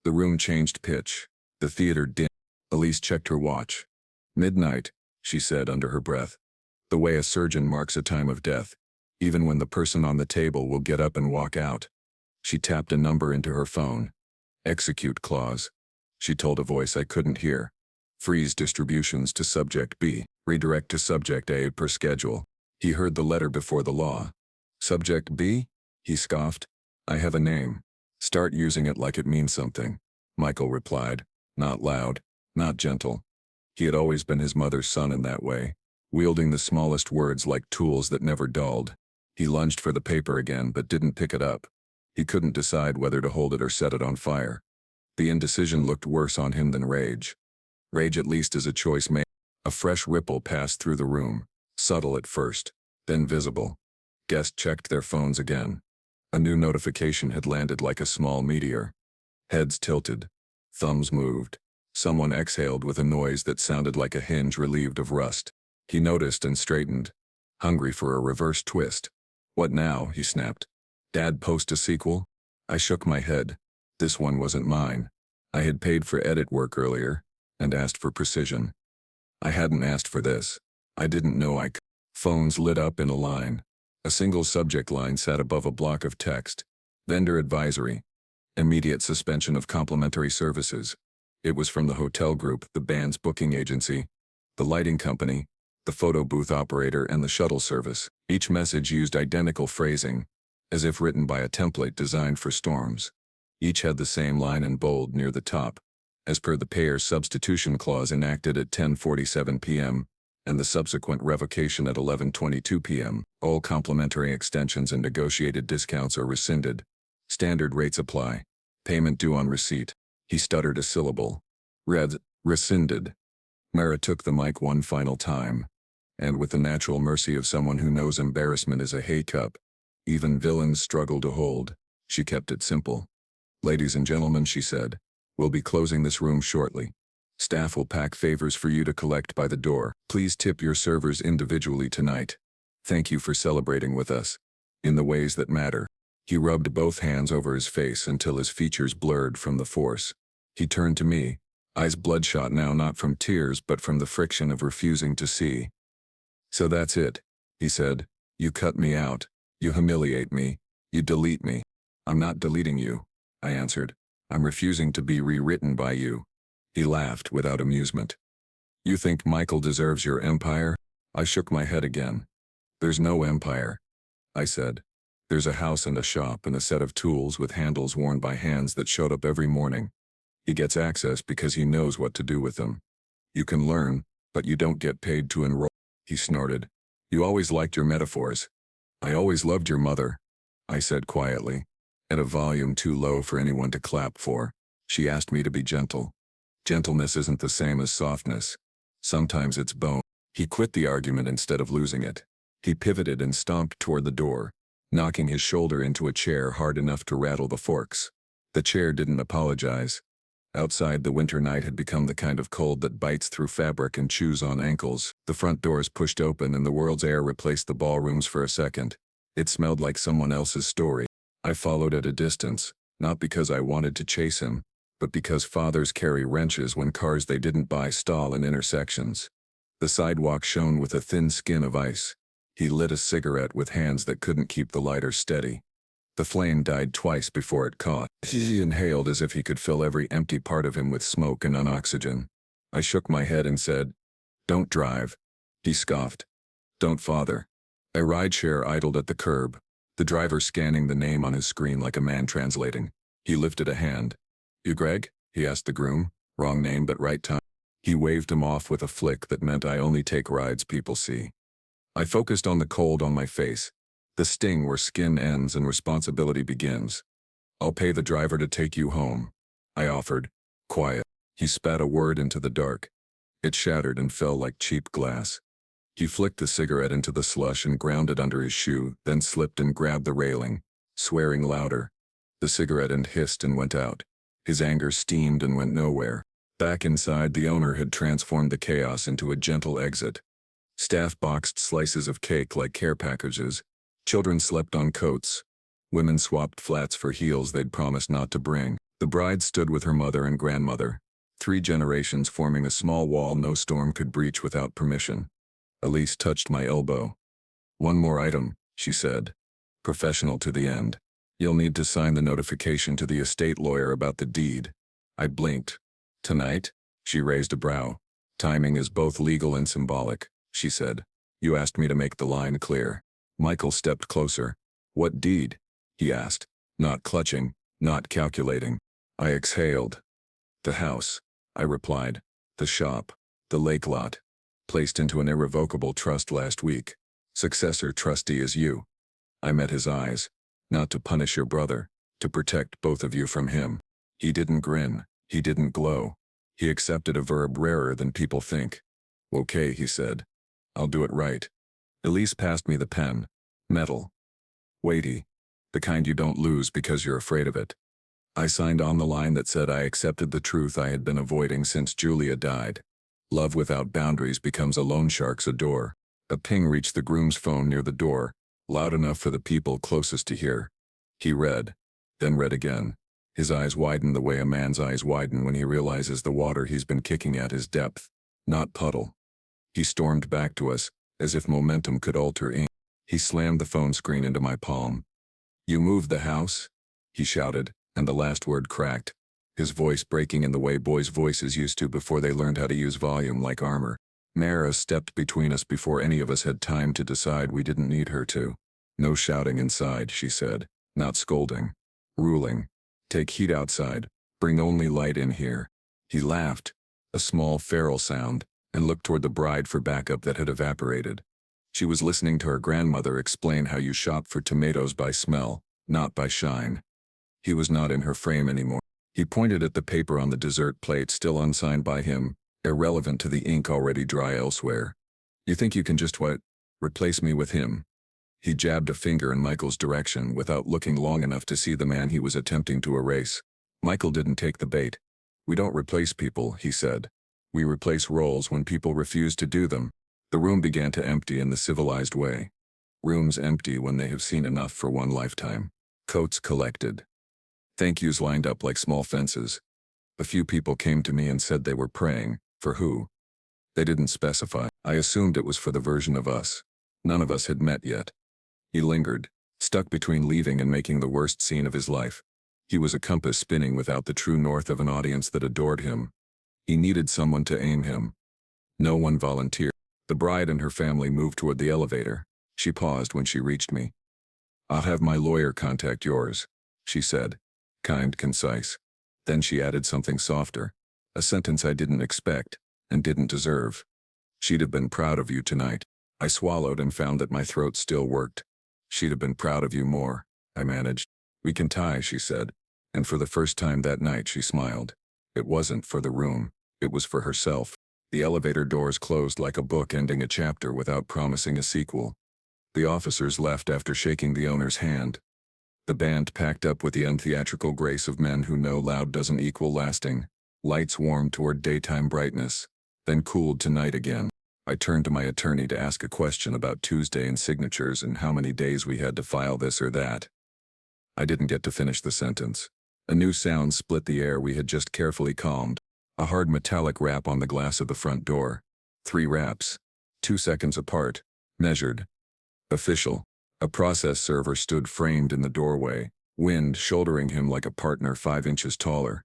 The room changed pitch. The theater dimmed. Elise checked her watch. Midnight, she said under her breath. The way a surgeon marks a time of death, even when the person on the table will get up and walk out. She tapped a number into her phone. Execute clause. She told a voice I couldn't hear. Freeze distributions to subject B. Redirect to subject A per schedule. He heard the letter before the law. Subject B? He scoffed. I have a name. Start using it like it means something. Michael replied. Not loud, not gentle. He had always been his mother's son in that way, wielding the smallest words like tools that never dulled. He lunged for the paper again but didn't pick it up. He couldn't decide whether to hold it or set it on fire. The indecision looked worse on him than rage. Rage at least is a choice made. A fresh ripple passed through the room, subtle at first, then visible. Guests checked their phones again. A new notification had landed like a small meteor. Heads tilted. Thumbs moved. Someone exhaled with a noise that sounded like a hinge relieved of rust. He noticed and straightened, hungry for a reverse twist. What now? He snapped. Dad post a sequel? I shook my head. This one wasn't mine. I had paid for edit work earlier, and asked for precision. I hadn't asked for this. I didn't know I could. Phones lit up in a line. A single subject line sat above a block of text. Vendor advisory. Immediate suspension of complimentary services. It was from the hotel group, the band's booking agency, the lighting company, the photo booth operator, and the shuttle service. Each message used identical phrasing, as if written by a template designed for storms. Each had the same line in bold near the top, as per the payer's substitution clause enacted at 10:47 p.m., and the subsequent revocation at 11:22 p.m. All complimentary extensions and negotiated discounts are rescinded. Standard rates apply. Payment due on receipt. He stuttered a syllable. Rescinded. Mara took the mic one final time, and with the natural mercy of someone who knows embarrassment is a hay cup, Even villains struggle to hold. She kept it simple. Ladies and gentlemen, she said, we'll be closing this room shortly. Staff will pack favors for you to collect by the door. Please tip your servers individually tonight. Thank you for celebrating with us. In the ways that matter. He rubbed both hands over his face until his features blurred from the force. He turned to me, eyes bloodshot now, not from tears but from the friction of refusing to see. So that's it, he said. You cut me out. You humiliate me. You delete me. I'm not deleting you, I answered. I'm refusing to be rewritten by you. He laughed without amusement. You think Michael deserves your empire? I shook my head again. There's no empire, I said. There's a house and a shop and a set of tools with handles worn by hands that showed up every morning. He gets access because he knows what to do with them. You can learn, but you don't get paid to enroll. He snorted. You always liked your metaphors. I always loved your mother, I said quietly, at a volume too low for anyone to clap for. She asked me to be gentle. Gentleness isn't the same as softness. Sometimes it's bone. He quit the argument instead of losing it. He pivoted and stomped toward the door, knocking his shoulder into a chair hard enough to rattle the forks. The chair didn't apologize. Outside, the winter night had become the kind of cold that bites through fabric and chews on ankles. The front doors pushed open and the world's air replaced the ballrooms for a second. It smelled like someone else's story. I followed at a distance, not because I wanted to chase him, but because fathers carry wrenches when cars they didn't buy stall in intersections. The sidewalk shone with a thin skin of ice. He lit a cigarette with hands that couldn't keep the lighter steady. The flame died twice before it caught. He inhaled as if he could fill every empty part of him with smoke and oxygen. I shook my head and said, Don't drive. He scoffed. Don't father. A rideshare idled at the curb, the driver scanning the name on his screen like a man translating. He lifted a hand. You Greg? He asked the groom. Wrong name but right time. He waved him off with a flick that meant I only take rides people see. I focused on the cold on my face, the sting where skin ends and responsibility begins. I'll pay the driver to take you home, I offered. Quiet. He spat a word into the dark. It shattered and fell like cheap glass. He flicked the cigarette into the slush and ground it under his shoe, then slipped and grabbed the railing, swearing louder. The cigarette end hissed and went out. His anger steamed and went nowhere. Back inside, the owner had transformed the chaos into a gentle exit. Staff boxed slices of cake like care packages. Children slept on coats. Women swapped flats for heels they'd promised not to bring. The bride stood with her mother and grandmother, 3 generations forming a small wall no storm could breach without permission. Elise touched my elbow. One more item, she said. Professional to the end. You'll need to sign the notification to the estate lawyer about the deed. I blinked. Tonight? She raised a brow. Timing is both legal and symbolic, she said. You asked me to make the line clear. Michael stepped closer. What deed? He asked, not clutching, not calculating. I exhaled. The house, I replied. The shop, the lake lot. Placed into an irrevocable trust last week. Successor trustee is you. I met his eyes. Not to punish your brother, to protect both of you from him. He didn't grin. He didn't glow. He accepted a verb rarer than people think. Okay, he said. I'll do it right. Elise passed me the pen. Metal. Weighty. The kind you don't lose because you're afraid of it. I signed on the line that said I accepted the truth I had been avoiding since Julia died. Love without boundaries becomes a loan shark's adore. A ping reached the groom's phone near the door, loud enough for the people closest to hear. He read, then read again. His eyes widened the way a man's eyes widen when he realizes the water he's been kicking at is depth, not puddle. He stormed back to us, as if momentum could alter ink. He slammed the phone screen into my palm. You moved the house? He shouted, and the last word cracked, his voice breaking in the way boys' voices used to before they learned how to use volume like armor. Mara stepped between us before any of us had time to decide we didn't need her to. No shouting inside, she said, not scolding. Ruling. Take heat outside, bring only light in here. He laughed, a small feral sound, and looked toward the bride for backup that had evaporated. She was listening to her grandmother explain how you shop for tomatoes by smell, not by shine. He was not in her frame anymore. He pointed at the paper on the dessert plate still unsigned by him, irrelevant to the ink already dry elsewhere. You think you can just replace me with him? He jabbed a finger in Michael's direction without looking long enough to see the man he was attempting to erase. Michael didn't take the bait. "We don't replace people," he said. "We replace roles when people refuse to do them." The room began to empty in the civilized way. Rooms empty when they have seen enough for one lifetime. Coats collected. Thank yous lined up like small fences. A few people came to me and said they were praying. For who? They didn't specify. I assumed it was for the version of us. None of us had met yet. He lingered, stuck between leaving and making the worst scene of his life. He was a compass spinning without the true north of an audience that adored him. He needed someone to aim him. No one volunteered. The bride and her family moved toward the elevator. She paused when she reached me. "I'll have my lawyer contact yours," she said, kind, concise. Then she added something softer, a sentence I didn't expect and didn't deserve. "She'd have been proud of you tonight." I swallowed and found that my throat still worked. "She'd have been proud of you more," I managed. "We can tie," she said, and for the first time that night she smiled. It wasn't for the room, it was for herself. The elevator doors closed like a book ending a chapter without promising a sequel. The officers left after shaking the owner's hand. The band packed up with the untheatrical grace of men who know loud doesn't equal lasting. Lights warmed toward daytime brightness, then cooled to night again. I turned to my attorney to ask a question about Tuesday and signatures and how many days we had to file this or that. I didn't get to finish the sentence. A new sound split the air we had just carefully calmed. A hard metallic rap on the glass of the front door. 3 raps. 2 seconds apart. Measured. Official. A process server stood framed in the doorway, wind shouldering him like a partner 5 inches taller.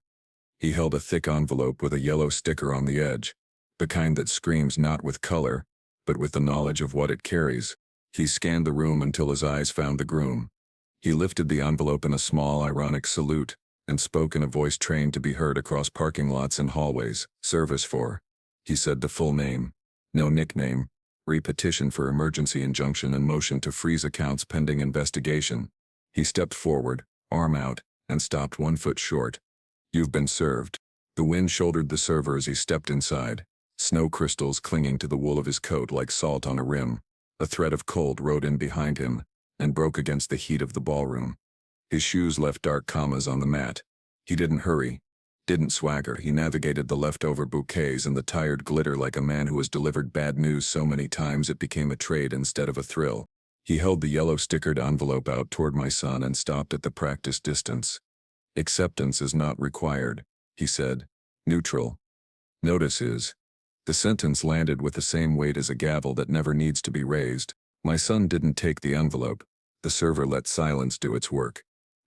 He held a thick envelope with a yellow sticker on the edge, the kind that screams not with color, but with the knowledge of what it carries. He scanned the room until his eyes found the groom. He lifted the envelope in a small, ironic salute, and spoke in a voice trained to be heard across parking lots and hallways. "Service for," he said the full name. No nickname. Repetition for emergency injunction and motion to freeze accounts pending investigation. He stepped forward, arm out, and stopped 1 foot short. "You've been served." The wind shouldered the server as he stepped inside, snow crystals clinging to the wool of his coat like salt on a rim. A thread of cold rode in behind him and broke against the heat of the ballroom. His shoes left dark commas on the mat. He didn't hurry, didn't swagger. He navigated the leftover bouquets and the tired glitter like a man who has delivered bad news so many times it became a trade instead of a thrill. He held the yellow stickered envelope out toward my son and stopped at the practice distance. "Acceptance is not required," he said. "Neutral. Notice is." The sentence landed with the same weight as a gavel that never needs to be raised. My son didn't take the envelope. The server let silence do its work.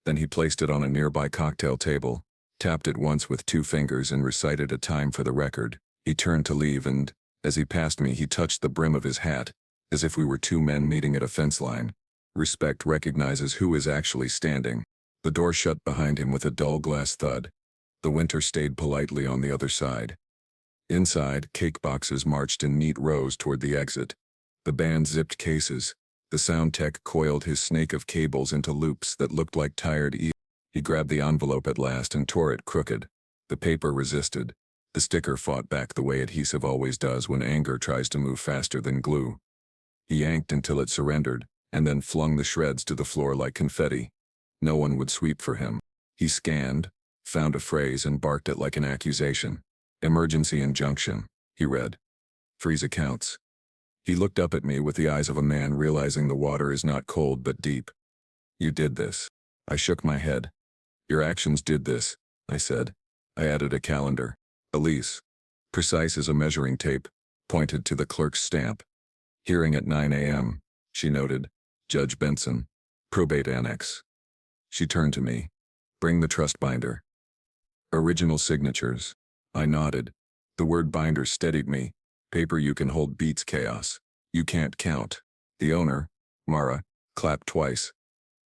Then he placed it on a nearby cocktail table, tapped it once with 2 fingers and recited a time for the record. He turned to leave and, as he passed me, he touched the brim of his hat, as if we were 2 men meeting at a fence line. Respect recognizes who is actually standing. The door shut behind him with a dull glass thud. The winter stayed politely on the other side. Inside, cake boxes marched in neat rows toward the exit. The band zipped cases. The sound tech coiled his snake of cables into loops that looked like tired eels. He grabbed the envelope at last and tore it crooked. The paper resisted. The sticker fought back the way adhesive always does when anger tries to move faster than glue. He yanked until it surrendered, and then flung the shreds to the floor like confetti. No one would sweep for him. He scanned, found a phrase and barked it like an accusation. "Emergency injunction," he read. "Freeze accounts." He looked up at me with the eyes of a man realizing the water is not cold but deep. "You did this." I shook my head. "Your actions did this," I said. I added a calendar. A lease. Precise as a measuring tape, pointed to the clerk's stamp. "Hearing at 9 a.m., she noted. "Judge Benson. Probate annex." She turned to me. "Bring the trust binder." "Original signatures." I nodded. The word binder steadied me. Paper you can hold beats chaos. You can't count. The owner, Mara, clapped twice.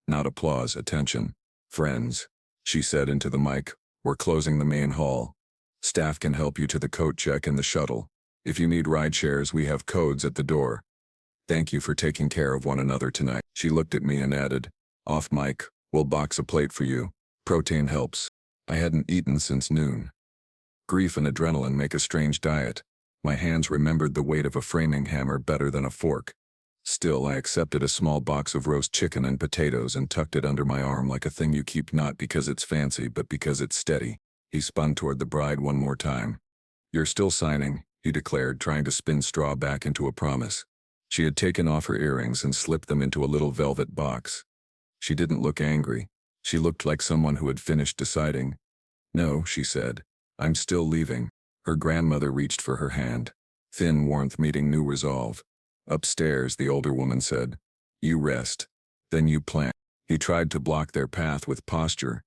Not applause, attention. "Friends," she said into the mic, "we're closing the main hall. Staff can help you to the coat check and the shuttle. If you need ride shares, we have codes at the door. Thank you for taking care of one another tonight." She looked at me and added, "Off mic, we'll box a plate for you. Protein helps." I hadn't eaten since noon. Grief and adrenaline make a strange diet. My hands remembered the weight of a framing hammer better than a fork. Still, I accepted a small box of roast chicken and potatoes and tucked it under my arm like a thing you keep not because it's fancy but because it's steady. He spun toward the bride one more time. "You're still signing," he declared, trying to spin straw back into a promise. She had taken off her earrings and slipped them into a little velvet box. She didn't look angry. She looked like someone who had finished deciding. "No," she said. "I'm still leaving." Her grandmother reached for her hand. Thin warmth meeting new resolve. "Upstairs," the older woman said. "You rest. Then you plan." He tried to block their path with posture.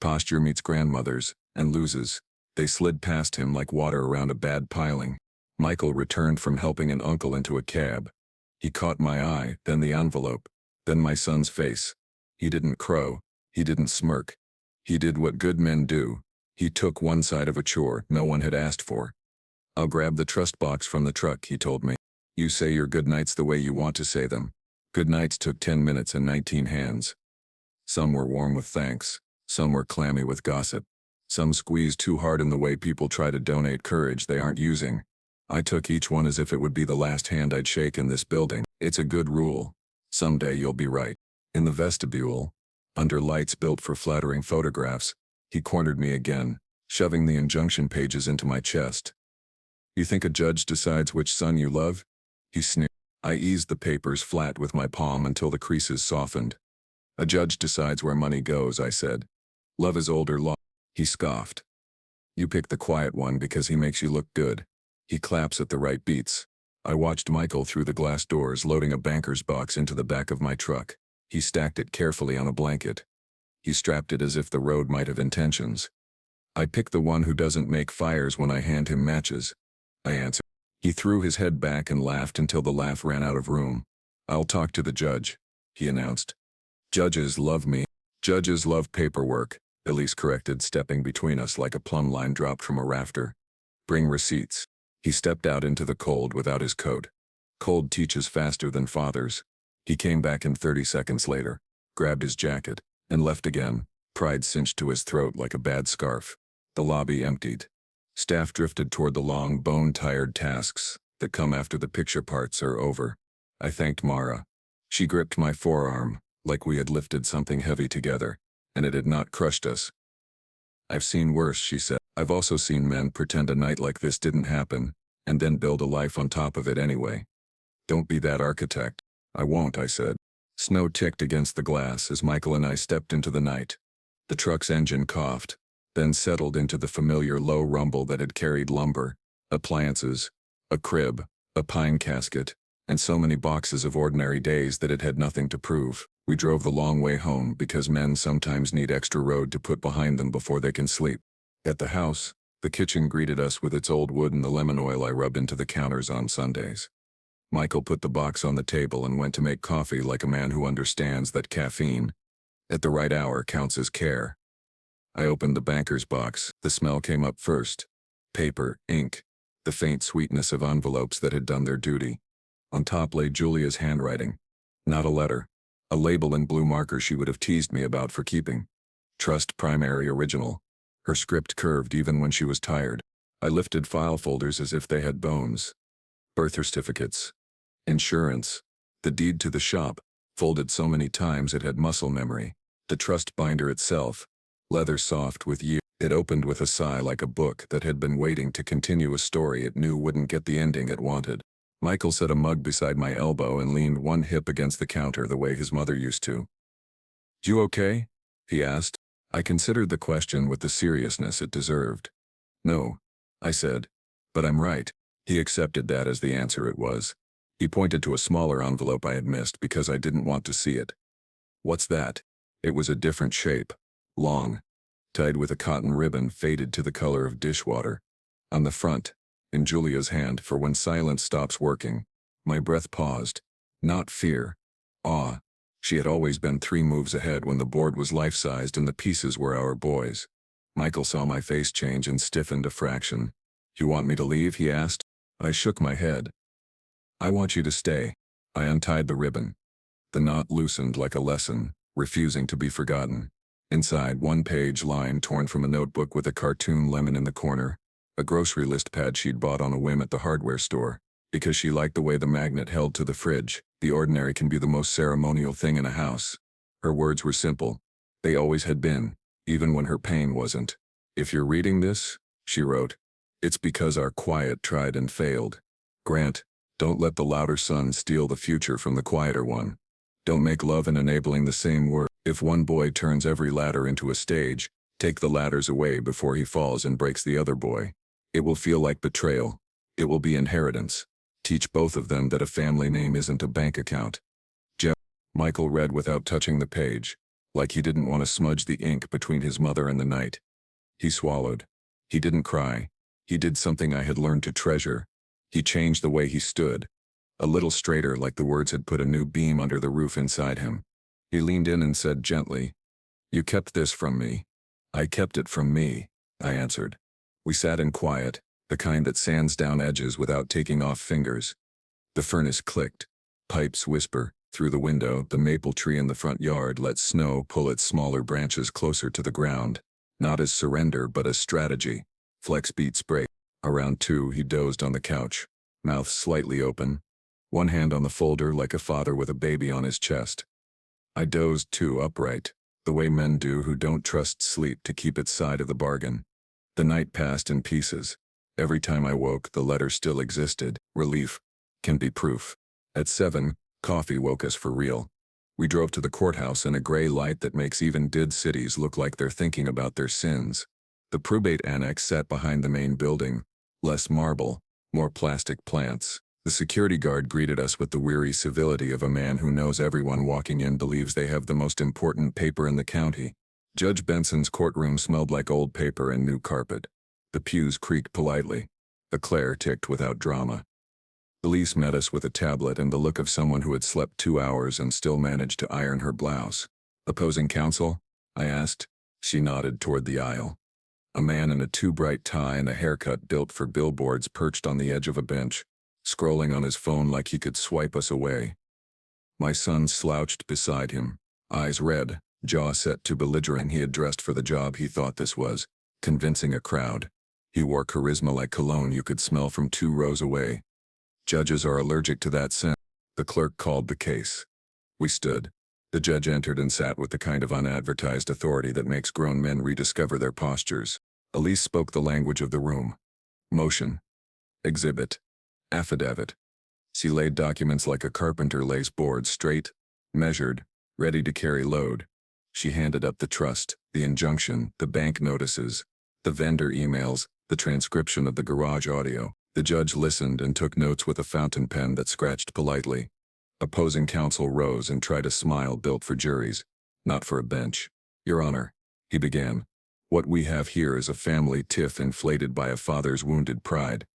Posture meets grandmothers, and loses. They slid past him like water around a bad piling. Michael returned from helping an uncle into a cab. He caught my eye, then the envelope, then my son's face. He didn't crow. He didn't smirk. He did what good men do. He took one side of a chore no one had asked for. "I'll grab the trust box from the truck," he told me. "You say your goodnights the way you want to say them." Goodnights took 10 minutes and 19 hands. Some were warm with thanks. Some were clammy with gossip. Some squeezed too hard in the way people try to donate courage they aren't using. I took each one as if it would be the last hand I'd shake in this building. It's a good rule. Someday you'll be right. In the vestibule, under lights built for flattering photographs, he cornered me again, shoving the injunction pages into my chest. "You think a judge decides which son you love?" He sneered. I eased the papers flat with my palm until the creases softened. "A judge decides where money goes," I said. "Love is older law." He scoffed. "You pick the quiet one because he makes you look good. He claps at the right beats." I watched Michael through the glass doors loading a banker's box into the back of my truck. He stacked it carefully on a blanket. He strapped it as if the road might have intentions. "I pick the one who doesn't make fires when I hand him matches," I answered. He threw his head back and laughed until the laugh ran out of room. "I'll talk to the judge," he announced. "Judges love me." "Judges love paperwork," Elise corrected, stepping between us like a plumb line dropped from a rafter. "Bring receipts." He stepped out into the cold without his coat. Cold teaches faster than fathers. He came back in 30 seconds later, grabbed his jacket, and left again, pride cinched to his throat like a bad scarf. The lobby emptied. Staff drifted toward the long, bone-tired tasks that come after the picture parts are over. I thanked Mara. She gripped my forearm, like we had lifted something heavy together, and it had not crushed us. "I've seen worse," she said. "I've also seen men pretend a night like this didn't happen, and then build a life on top of it anyway. Don't be that architect." "I won't," I said. Snow ticked against the glass as Michael and I stepped into the night. The truck's engine coughed, then settled into the familiar low rumble that had carried lumber, appliances, a crib, a pine casket, and so many boxes of ordinary days that it had nothing to prove. We drove the long way home because men sometimes need extra road to put behind them before they can sleep. At the house, the kitchen greeted us with its old wood and the lemon oil I rubbed into the counters on Sundays. Michael put the box on the table and went to make coffee like a man who understands that caffeine, at the right hour, counts as care. I opened the banker's box. The smell came up first. Paper, ink, the faint sweetness of envelopes that had done their duty. On top lay Julia's handwriting. Not a letter. A label in blue marker she would have teased me about for keeping. Trust Primary Original. Her script curved even when she was tired. I lifted file folders as if they had bones. Birth certificates. Insurance. The deed to the shop, folded so many times it had muscle memory. The trust binder itself, leather soft with years. It opened with a sigh like a book that had been waiting to continue a story it knew wouldn't get the ending it wanted. Michael set a mug beside my elbow and leaned one hip against the counter the way his mother used to. "You okay?" he asked. I considered the question with the seriousness it deserved. "No," I said, "but I'm right." He accepted that as the answer it was. He pointed to a smaller envelope I had missed because I didn't want to see it. "What's that?" It was a different shape. Long. Tied with a cotton ribbon faded to the color of dishwater. On the front, in Julia's hand for when silence stops working. My breath paused. Not fear. Awe. She had always been 3 moves ahead when the board was life-sized and the pieces were our boys. Michael saw my face change and stiffened a fraction. "You want me to leave?" he asked. I shook my head. "I want you to stay." I untied the ribbon. The knot loosened like a lesson, refusing to be forgotten. Inside, 1-page line torn from a notebook with a cartoon lemon in the corner. A grocery list pad she'd bought on a whim at the hardware store, because she liked the way the magnet held to the fridge. The ordinary can be the most ceremonial thing in a house. Her words were simple. They always had been, even when her pain wasn't. If you're reading this, she wrote, it's because our quiet tried and failed. Grant, don't let the louder son steal the future from the quieter one. Don't make love and enabling the same word. If one boy turns every ladder into a stage, take the ladders away before he falls and breaks the other boy. It will feel like betrayal. It will be inheritance. Teach both of them that a family name isn't a bank account. Jeff. Michael read without touching the page, like he didn't want to smudge the ink between his mother and the night. He swallowed. He didn't cry. He did something I had learned to treasure. He changed the way he stood. A little straighter, like the words had put a new beam under the roof inside him. He leaned in and said gently, "You kept this from me." "I kept it from me," I answered. We sat in quiet, the kind that sands down edges without taking off fingers. The furnace clicked. Pipes whisper. Through the window, the maple tree in the front yard lets snow pull its smaller branches closer to the ground. Not as surrender, but as strategy. Flex beats break. Around 2, he dozed on the couch, mouth slightly open, one hand on the folder like a father with a baby on his chest. I dozed too, upright, the way men do who don't trust sleep to keep its side of the bargain. The night passed in pieces. Every time I woke, the letter still existed. Relief can be proof. At 7, coffee woke us for real. We drove to the courthouse in a gray light that makes even dead cities look like they're thinking about their sins. The probate annex sat behind the main building. Less marble, more plastic plants. The security guard greeted us with the weary civility of a man who knows everyone walking in believes they have the most important paper in the county. Judge Benson's courtroom smelled like old paper and new carpet. The pews creaked politely. The Claire ticked without drama. Elise met us with a tablet and the look of someone who had slept 2 hours and still managed to iron her blouse. "Opposing counsel?" I asked. She nodded toward the aisle. A man in a too-bright tie and a haircut built for billboards perched on the edge of a bench, scrolling on his phone like he could swipe us away. My son slouched beside him, eyes red, jaw set to belligerent. He had dressed for the job he thought this was, convincing a crowd. He wore charisma like cologne you could smell from 2 rows away. Judges are allergic to that scent. The clerk called the case. We stood. The judge entered and sat with the kind of unadvertised authority that makes grown men rediscover their postures. Elise spoke the language of the room. Motion. Exhibit. Affidavit. She laid documents like a carpenter lays boards straight, measured, ready to carry load. She handed up the trust, the injunction, the bank notices, the vendor emails, the transcription of the garage audio. The judge listened and took notes with a fountain pen that scratched politely. Opposing counsel rose and tried a smile built for juries, not for a bench. "Your Honor," he began, "what we have here is a family tiff inflated by a father's wounded pride.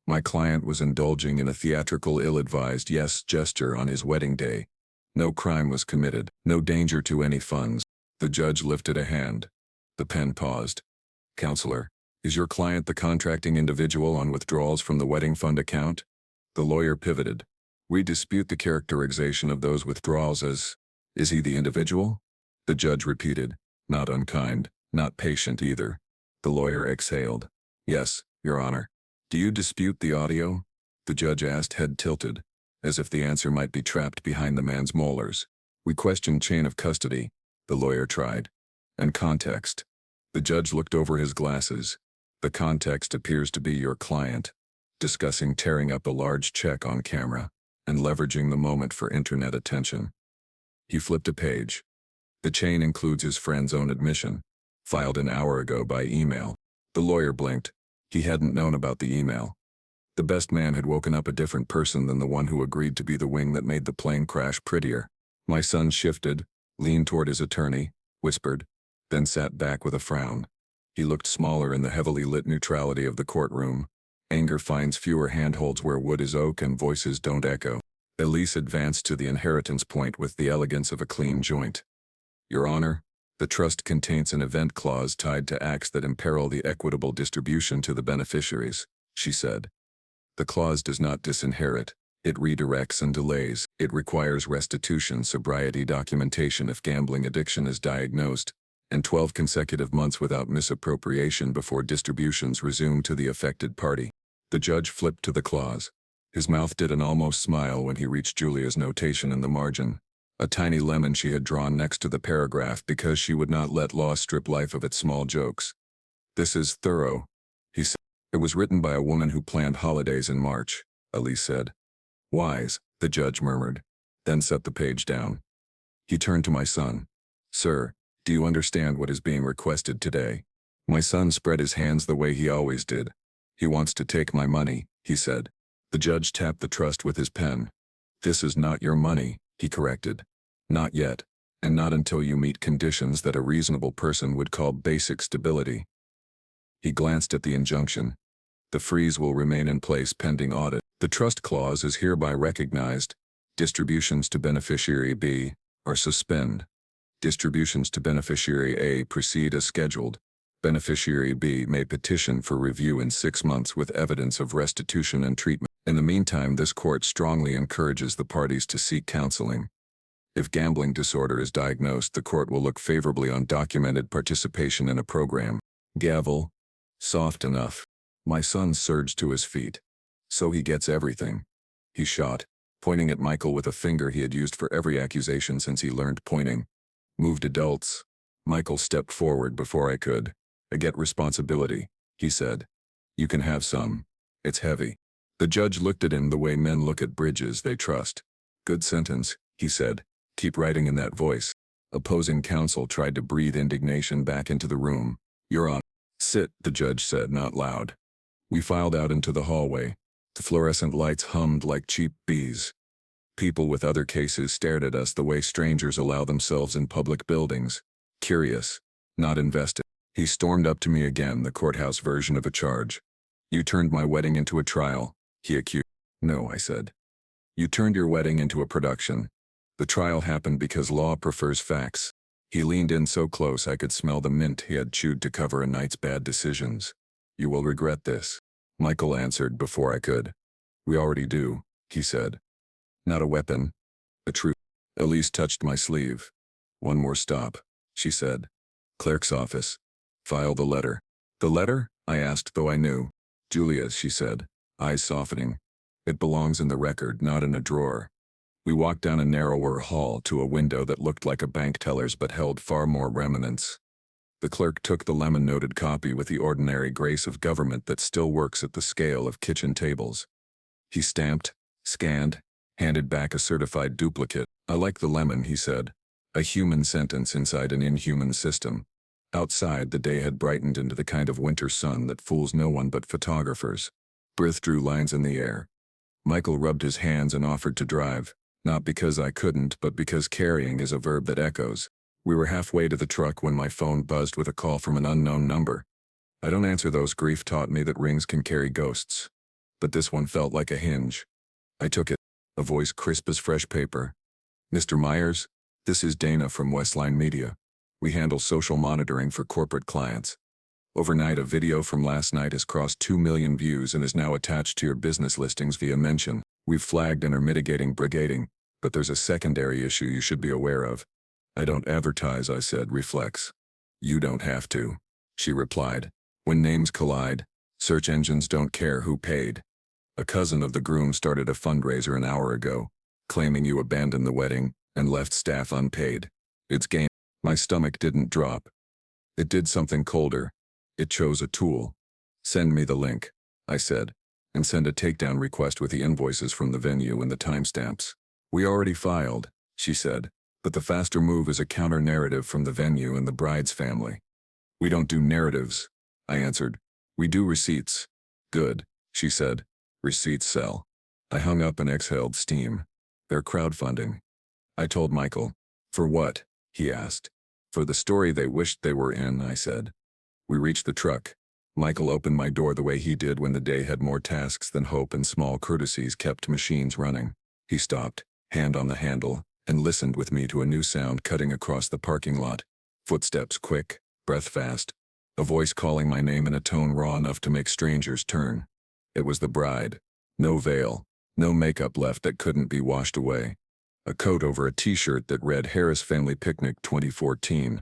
My client was indulging in a theatrical ill-advised yes gesture on his wedding day. No crime was committed, no danger to any funds." The judge lifted a hand. The pen paused. "Counselor, is your client the contracting individual on withdrawals from the wedding fund account?" The lawyer pivoted. "We dispute the characterization of those withdrawals as, is he the individual?" The judge repeated, not unkind, not patient either. The lawyer exhaled. "Yes, Your Honor." "Do you dispute the audio?" The judge asked, head tilted, as if the answer might be trapped behind the man's molars. "We question chain of custody," the lawyer tried. "And context." The judge looked over his glasses. "The context appears to be your client, discussing tearing up a large check on camera, and leveraging the moment for internet attention." He flipped a page. "The chain includes his friend's own admission, filed an hour ago by email." The lawyer blinked. He hadn't known about the email. The best man had woken up a different person than the one who agreed to be the wing that made the plane crash prettier. My son shifted, leaned toward his attorney, whispered, then sat back with a frown. He looked smaller in the heavily lit neutrality of the courtroom. Anger finds fewer handholds where wood is oak and voices don't echo. Elise advanced to the inheritance point with the elegance of a clean joint. "Your Honor, the trust contains an event clause tied to acts that imperil the equitable distribution to the beneficiaries," she said. "The clause does not disinherit. It redirects and delays. It requires restitution, sobriety documentation if gambling addiction is diagnosed, and 12 consecutive months without misappropriation before distributions resume to the affected party." The judge flipped to the clause. His mouth did an almost smile when he reached Julia's notation in the margin. A tiny lemon she had drawn next to the paragraph because she would not let law strip life of its small jokes. "This is thorough," he said. "It was written by a woman who planned holidays in March," Elise said. "Wise," the judge murmured, then set the page down. He turned to my son. "Sir, do you understand what is being requested today?" My son spread his hands the way he always did. "He wants to take my money," he said. The judge tapped the trust with his pen. "This is not your money," he corrected. "Not yet, and not until you meet conditions that a reasonable person would call basic stability." He glanced at the injunction. "The freeze will remain in place pending audit. The trust clause is hereby recognized. Distributions to beneficiary B are suspend. Distributions to beneficiary A proceed as scheduled. Beneficiary B may petition for review in 6 months with evidence of restitution and treatment. In the meantime, this court strongly encourages the parties to seek counseling. If gambling disorder is diagnosed, the court will look favorably on documented participation in a program." Gavel. Soft enough. My son surged to his feet. "So he gets everything," he shot, pointing at Michael with a finger he had used for every accusation since he learned pointing. "Moved adults." Michael stepped forward before I could. "I get responsibility," he said. "You can have some. It's heavy." The judge looked at him the way men look at bridges they trust. "Good sentence," he said. "Keep writing in that voice." Opposing counsel tried to breathe indignation back into the room. "You're on." "Sit," the judge said, not loud. We filed out into the hallway. The fluorescent lights hummed like cheap bees. People with other cases stared at us the way strangers allow themselves in public buildings. Curious, not invested. He stormed up to me again, the courthouse version of a charge. "You turned my wedding into a trial," he accused. "No," I said. "You turned your wedding into a production. The trial happened because law prefers facts." He leaned in so close I could smell the mint he had chewed to cover a night's bad decisions. "You will regret this," Michael answered before I could. "We already do," he said. "Not a weapon. A truth." Elise touched my sleeve. "One more stop," she said. "Clerk's office. File the letter." "The letter?" I asked, though I knew. "Julia's," she said, eyes softening. "It belongs in the record, not in a drawer." We walked down a narrower hall to a window that looked like a bank teller's but held far more remnants. The clerk took the lemon-noted copy with the ordinary grace of government that still works at the scale of kitchen tables. He stamped, scanned, handed back a certified duplicate. "I like the lemon," he said. A human sentence inside an inhuman system. Outside, the day had brightened into the kind of winter sun that fools no one but photographers. Brith drew lines in the air. Michael rubbed his hands and offered to drive. Not because I couldn't, but because carrying is a verb that echoes. We were halfway to the truck when my phone buzzed with a call from an unknown number. I don't answer those. Grief taught me that rings can carry ghosts. But this one felt like a hinge. I took it. A voice crisp as fresh paper. "Mr. Myers, this is Dana from Westline Media. We handle social monitoring for corporate clients. Overnight, a video from last night has crossed 2 million views and is now attached to your business listings via mention. We've flagged and are mitigating brigading, but there's a secondary issue you should be aware of." "I don't advertise," I said. "Reflex." "You don't have to," she replied. "When names collide, search engines don't care who paid. A cousin of the groom started a fundraiser an hour ago, claiming you abandoned the wedding and left staff unpaid. It's game." My stomach didn't drop. It did something colder. It chose a tool. "Send me the link," I said, "and send a takedown request with the invoices from the venue and the timestamps." "We already filed," she said, "but the faster move is a counter-narrative from the venue and the bride's family." "We don't do narratives," I answered. "We do receipts." "Good," she said. "Receipts sell." I hung up and exhaled steam. "They're crowdfunding." I told Michael. "For what?" he asked. "For the story they wished they were in," I said. We reached the truck. Michael opened my door the way he did when the day had more tasks than hope and small courtesies kept machines running. He stopped, hand on the handle, and listened with me to a new sound cutting across the parking lot. Footsteps quick, breath fast. A voice calling my name in a tone raw enough to make strangers turn. It was the bride. No veil, no makeup left that couldn't be washed away. A coat over a t-shirt that read Harris Family Picnic 2014.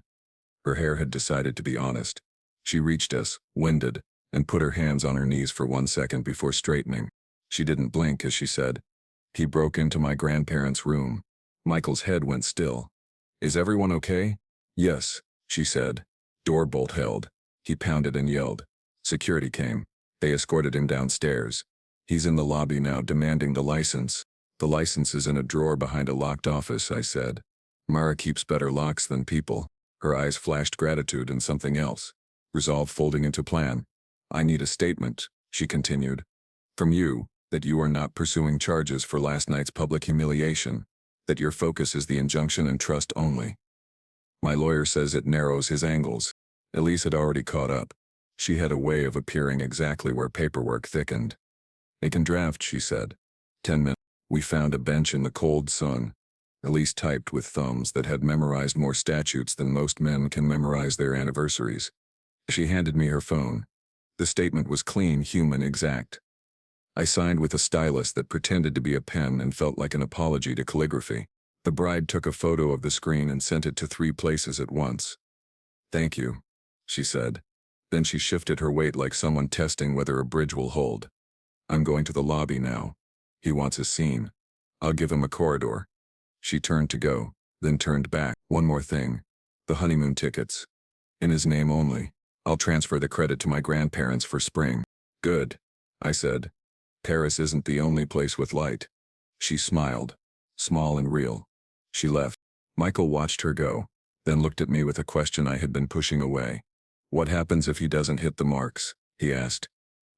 Her hair had decided to be honest. She reached us, winded, and put her hands on her knees for 1 second before straightening. She didn't blink as she said, "He broke into my grandparents' room." Michael's head went still. "Is everyone okay?" "Yes," she said. Door bolt held. He pounded and yelled. Security came. They escorted him downstairs. "He's in the lobby now demanding the license." "The license is in a drawer behind a locked office," I said. "Mara keeps better locks than people." Her eyes flashed gratitude and something else. Resolve folding into plan. "I need a statement," she continued. "From you, that you are not pursuing charges for last night's public humiliation. That your focus is the injunction and trust only." My lawyer says it narrows his angles. Elise had already caught up. She had a way of appearing exactly where paperwork thickened. "They can draft," she said. 10 minutes. We found a bench in the cold sun. Elise typed with thumbs that had memorized more statutes than most men can memorize their anniversaries. She handed me her phone. The statement was clean, human, exact. I signed with a stylus that pretended to be a pen and felt like an apology to calligraphy. The bride took a photo of the screen and sent it to 3 places at once. "Thank you," she said. Then she shifted her weight like someone testing whether a bridge will hold. "I'm going to the lobby now. He wants a scene. I'll give him a corridor." She turned to go, then turned back. "One more thing. The honeymoon tickets. In his name only. I'll transfer the credit to my grandparents for spring." "Good," I said. "Paris isn't the only place with light." She smiled. Small and real. She left. Michael watched her go, then looked at me with a question I had been pushing away. "What happens if he doesn't hit the marks?" he asked.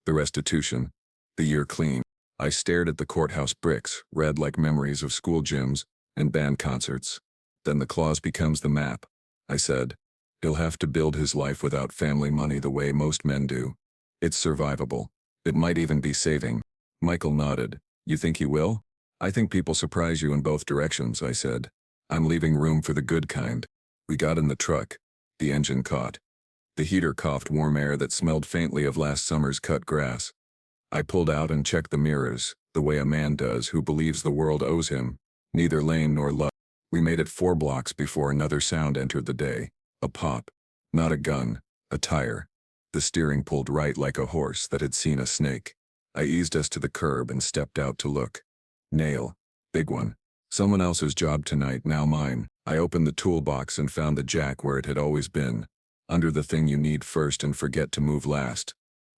"The restitution. The year clean." I stared at the courthouse bricks, red like memories of school gyms and band concerts. "Then the clause becomes the map," I said. "He'll have to build his life without family money the way most men do. It's survivable. It might even be saving." Michael nodded. "You think he will?" "I think people surprise you in both directions," I said. "I'm leaving room for the good kind." We got in the truck. The engine caught. The heater coughed warm air that smelled faintly of last summer's cut grass. I pulled out and checked the mirrors, the way a man does who believes the world owes him neither lane nor luck. We made it 4 blocks before another sound entered the day. A pop. Not a gun. A tire. The steering pulled right like a horse that had seen a snake. I eased us to the curb and stepped out to look. Nail. Big one. Someone else's job tonight, now mine. I opened the toolbox and found the jack where it had always been. Under the thing you need first and forget to move last.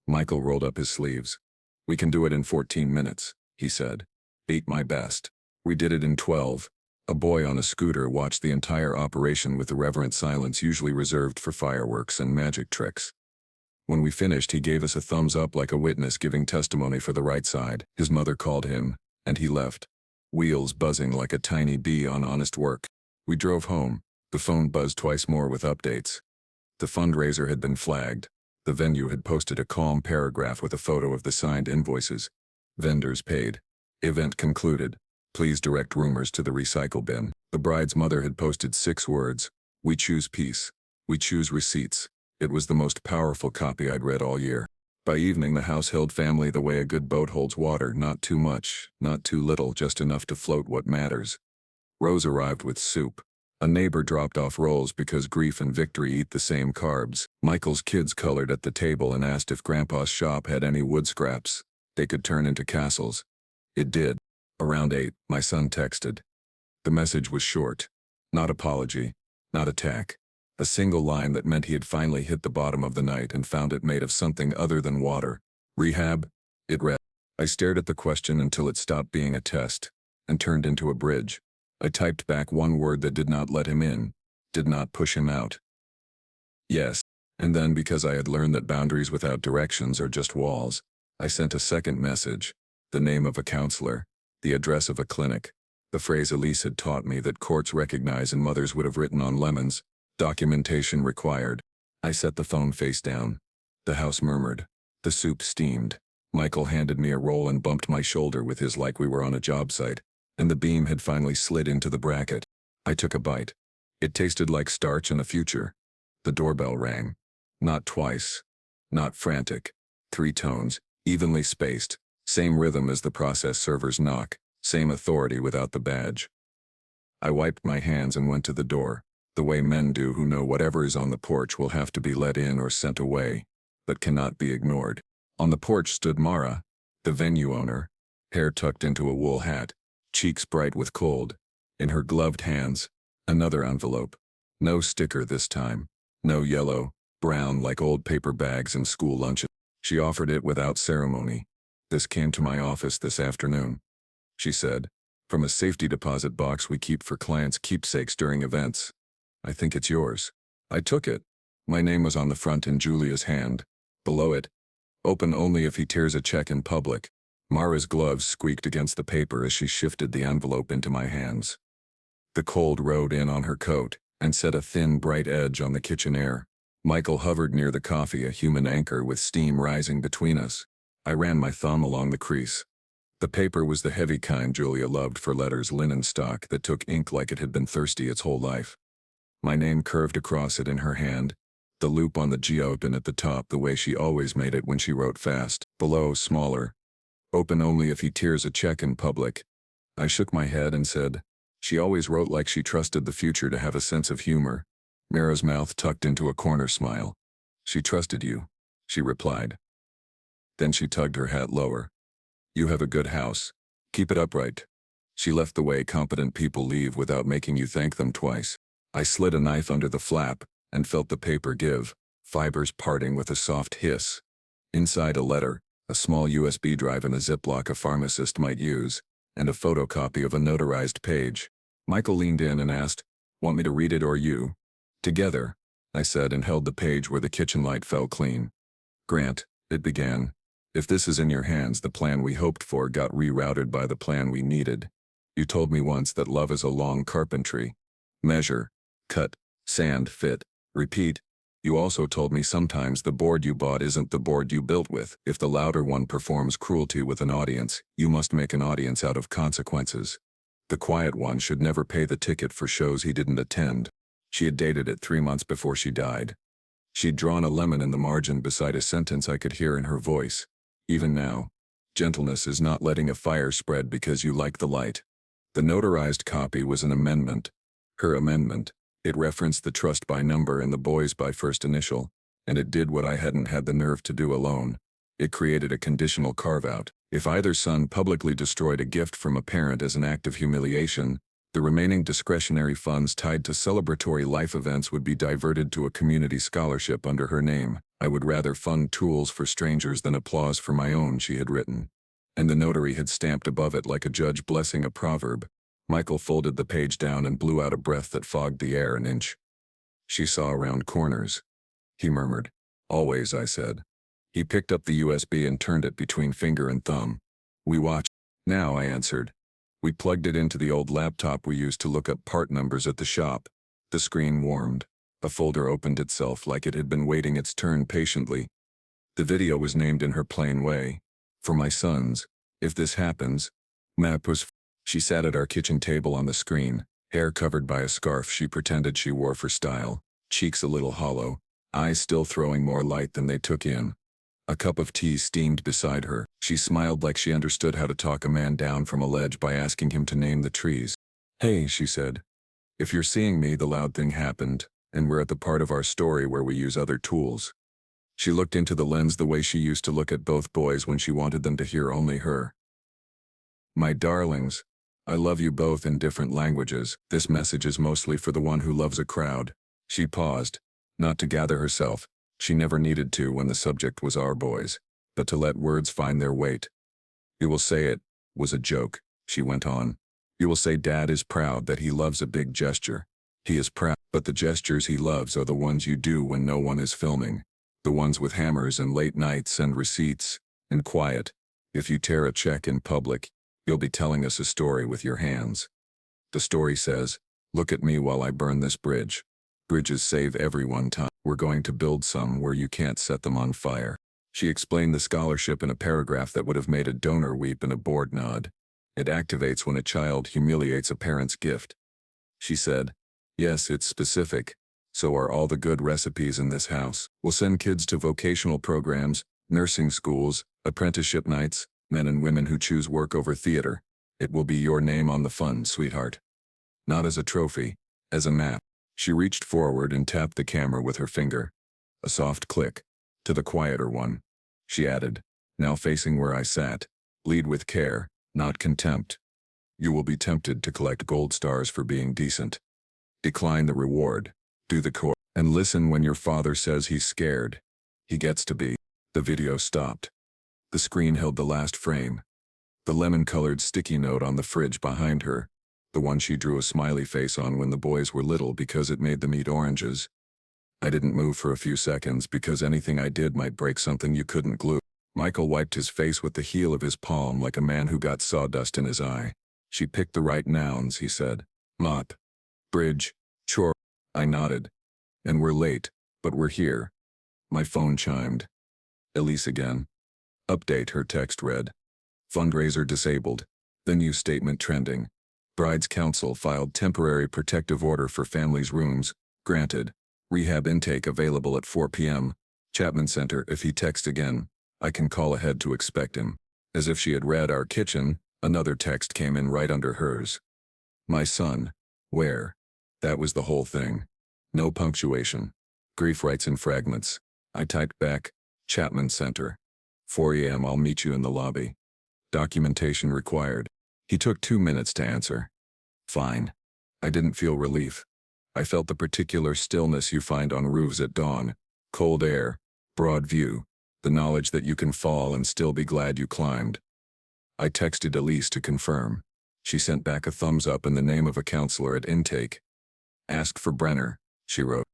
Michael rolled up his sleeves. "We can do it in 14 minutes, he said. "Beat my best." We did it in 12. A boy on a scooter watched the entire operation with the reverent silence usually reserved for fireworks and magic tricks. When we finished, he gave us a thumbs up like a witness giving testimony for the right side. His mother called him, and he left. Wheels buzzing like a tiny bee on honest work. We drove home. The phone buzzed twice more with updates. The fundraiser had been flagged. The venue had posted a calm paragraph with a photo of the signed invoices. Vendors paid. Event concluded. Please direct rumors to the recycle bin. The bride's mother had posted 6 words. "We choose peace. We choose receipts." It was the most powerful copy I'd read all year. By evening, the house held family the way a good boat holds water, not too much, not too little, just enough to float what matters. Rose arrived with soup. A neighbor dropped off rolls because grief and victory eat the same carbs. Michael's kids colored at the table and asked if Grandpa's shop had any wood scraps they could turn into castles. It did. Around 8, my son texted. The message was short. Not apology. Not attack. A single line that meant he had finally hit the bottom of the night and found it made of something other than water. Rehab? It read. I stared at the question until it stopped being a test and turned into a bridge. I typed back one word that did not let him in, did not push him out. Yes. And then, because I had learned that boundaries without directions are just walls, I sent a second message. The name of a counselor. The address of a clinic. The phrase Elise had taught me that courts recognize and mothers would have written on lemons. Documentation required. I set the phone face down. The house murmured. The soup steamed. Michael handed me a roll and bumped my shoulder with his like we were on a job site, and the beam had finally slid into the bracket. I took a bite. It tasted like starch and the future. The doorbell rang. Not twice. Not frantic. 3 tones, evenly spaced. Same rhythm as the process server's knock. Same authority without the badge. I wiped my hands and went to the door. The way men do who know whatever is on the porch will have to be let in or sent away, but cannot be ignored. On the porch stood Mara, the venue owner, hair tucked into a wool hat, cheeks bright with cold. In her gloved hands, another envelope. No sticker this time. No yellow, brown like old paper bags and school lunches. She offered it without ceremony. "This came to my office this afternoon," she said, "from a safety deposit box we keep for clients' keepsakes during events. I think it's yours." I took it. My name was on the front in Julia's hand. Below it, "Open only if he tears a check in public." Mara's gloves squeaked against the paper as she shifted the envelope into my hands. The cold rode in on her coat and set a thin, bright edge on the kitchen air. Michael hovered near the coffee, a human anchor with steam rising between us. I ran my thumb along the crease. The paper was the heavy kind Julia loved for letters, linen stock that took ink like it had been thirsty its whole life. My name curved across it in her hand, the loop on the G open at the top the way she always made it when she wrote fast. Below, smaller, "Open only if he tears a check in public." I shook my head and said, "She always wrote like she trusted the future to have a sense of humor." Mara's mouth tucked into a corner smile. "She trusted you," she replied. Then she tugged her hat lower. "You have a good house. Keep it upright." She left the way competent people leave without making you thank them twice. I slid a knife under the flap and felt the paper give, fibers parting with a soft hiss. Inside, a letter, a small USB drive and a Ziploc a pharmacist might use, and a photocopy of a notarized page. Michael leaned in and asked, "Want me to read it or you?" "Together," I said, and held the page where the kitchen light fell clean. "Grant," it began, "if this is in your hands, the plan we hoped for got rerouted by the plan we needed. You told me once that love is a long carpentry. Measure, cut, sand, fit, repeat. You also told me sometimes the board you bought isn't the board you built with. If the louder one performs cruelty with an audience, you must make an audience out of consequences. The quiet one should never pay the ticket for shows he didn't attend." She had dated it 3 months before she died. She'd drawn a lemon in the margin beside a sentence I could hear in her voice. Even now, gentleness is not letting a fire spread because you like the light. The notarized copy was an amendment. Her amendment. It referenced the trust by number and the boys by first initial, and it did what I hadn't had the nerve to do alone. It created a conditional carve-out. If either son publicly destroyed a gift from a parent as an act of humiliation, the remaining discretionary funds tied to celebratory life events would be diverted to a community scholarship under her name. "I would rather fund tools for strangers than applause for my own," she had written. And the notary had stamped above it like a judge blessing a proverb. Michael folded the page down and blew out a breath that fogged the air an inch. "She saw around corners," he murmured. "Always," I said. He picked up the USB and turned it between finger and thumb. "We watched." "Now," I answered. We plugged it into the old laptop we used to look up part numbers at the shop. The screen warmed. A folder opened itself like it had been waiting its turn patiently. The video was named in her plain way. "For my sons. If this happens." Map was. She sat at our kitchen table on the screen, hair covered by a scarf she pretended she wore for style, cheeks a little hollow, eyes still throwing more light than they took in. A cup of tea steamed beside her. She smiled like she understood how to talk a man down from a ledge by asking him to name the trees. "Hey," she said. "If you're seeing me, the loud thing happened, and we're at the part of our story where we use other tools." She looked into the lens the way she used to look at both boys when she wanted them to hear only her. "My darlings, I love you both in different languages. This message is mostly for the one who loves a crowd." She paused, not to gather herself. She never needed to when the subject was our boys, but to let words find their weight. "You will say it was a joke," she went on. "You will say Dad is proud that he loves a big gesture. He is proud, but the gestures he loves are the ones you do when no one is filming. The ones with hammers and late nights and receipts, and quiet. If you tear a check in public, you'll be telling us a story with your hands. The story says, 'Look at me while I burn this bridge.' Bridges save everyone time. We're going to build some where you can't set them on fire." She explained the scholarship in a paragraph that would have made a donor weep and a board nod. "It activates when a child humiliates a parent's gift." She said, "Yes, it's specific. So are all the good recipes in this house. We'll send kids to vocational programs, nursing schools, apprenticeship nights, men and women who choose work over theater. It will be your name on the fund, sweetheart. Not as a trophy, as a map." She reached forward and tapped the camera with her finger. A soft click. "To the quieter one," she added, now facing where I sat. "Lead with care, not contempt. You will be tempted to collect gold stars for being decent. Decline the reward. Do the core. And listen when your father says he's scared. He gets to be. The video stopped. The screen held the last frame. The lemon-colored sticky note on the fridge behind her. The one she drew a smiley face on when the boys were little because it made them eat oranges. I didn't move for a few seconds because anything I did might break something you couldn't glue. Michael wiped his face with the heel of his palm like a man who got sawdust in his eye. She picked the right nouns, he said. Mop. Bridge. Chore. I nodded. And we're late, but we're here. My phone chimed. Elise again. Update, her text read. Fundraiser disabled. The new statement trending. Bride's council filed temporary protective order for family's rooms. Granted. Rehab intake available at 4 p.m. Chapman Center. If he texts again, I can call ahead to expect him. As if she had read our kitchen, another text came in right under hers. My son. Where? That was the whole thing. No punctuation. Grief writes in fragments. I typed back, Chapman Center. 4 a.m. I'll meet you in the lobby. Documentation required. He took 2 minutes to answer. Fine. I didn't feel relief. I felt the particular stillness you find on roofs at dawn. Cold air, broad view, the knowledge that you can fall and still be glad you climbed. I texted Elise to confirm. She sent back a thumbs up in the name of a counselor at intake. Ask for Brenner, she wrote.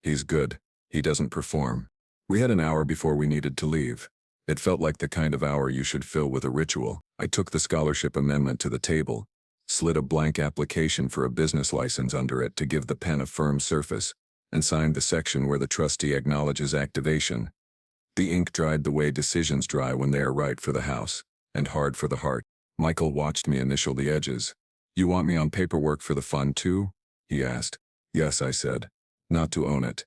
He's good. He doesn't perform. We had an hour before we needed to leave. It felt like the kind of hour you should fill with a ritual. I took the scholarship amendment to the table, slid a blank application for a business license under it to give the pen a firm surface, and signed the section where the trustee acknowledges activation. The ink dried the way decisions dry when they are right for the house, and hard for the heart. Michael watched me initial the edges. You want me on paperwork for the fund too? He asked. Yes, I said. Not to own it.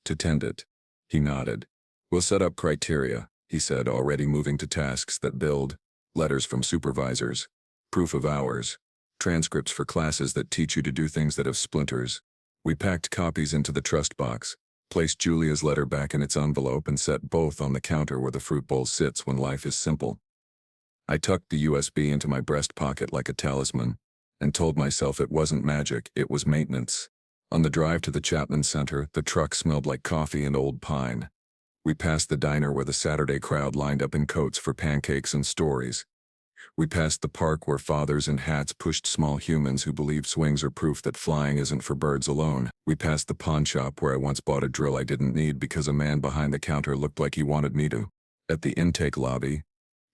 To tend it. He nodded. We'll set up criteria, he said, already moving to tasks that build. Letters from supervisors. Proof of hours. Transcripts for classes that teach you to do things that have splinters. We packed copies into the trust box, placed Julia's letter back in its envelope and set both on the counter where the fruit bowl sits when life is simple. I tucked the USB into my breast pocket like a talisman, and told myself it wasn't magic, it was maintenance. On the drive to the Chapman Center, the truck smelled like coffee and old pine. We passed the diner where the Saturday crowd lined up in coats for pancakes and stories. We passed the park where fathers in hats pushed small humans who believe swings are proof that flying isn't for birds alone. We passed the pawn shop where I once bought a drill I didn't need because a man behind the counter looked like he wanted me to. At the intake lobby,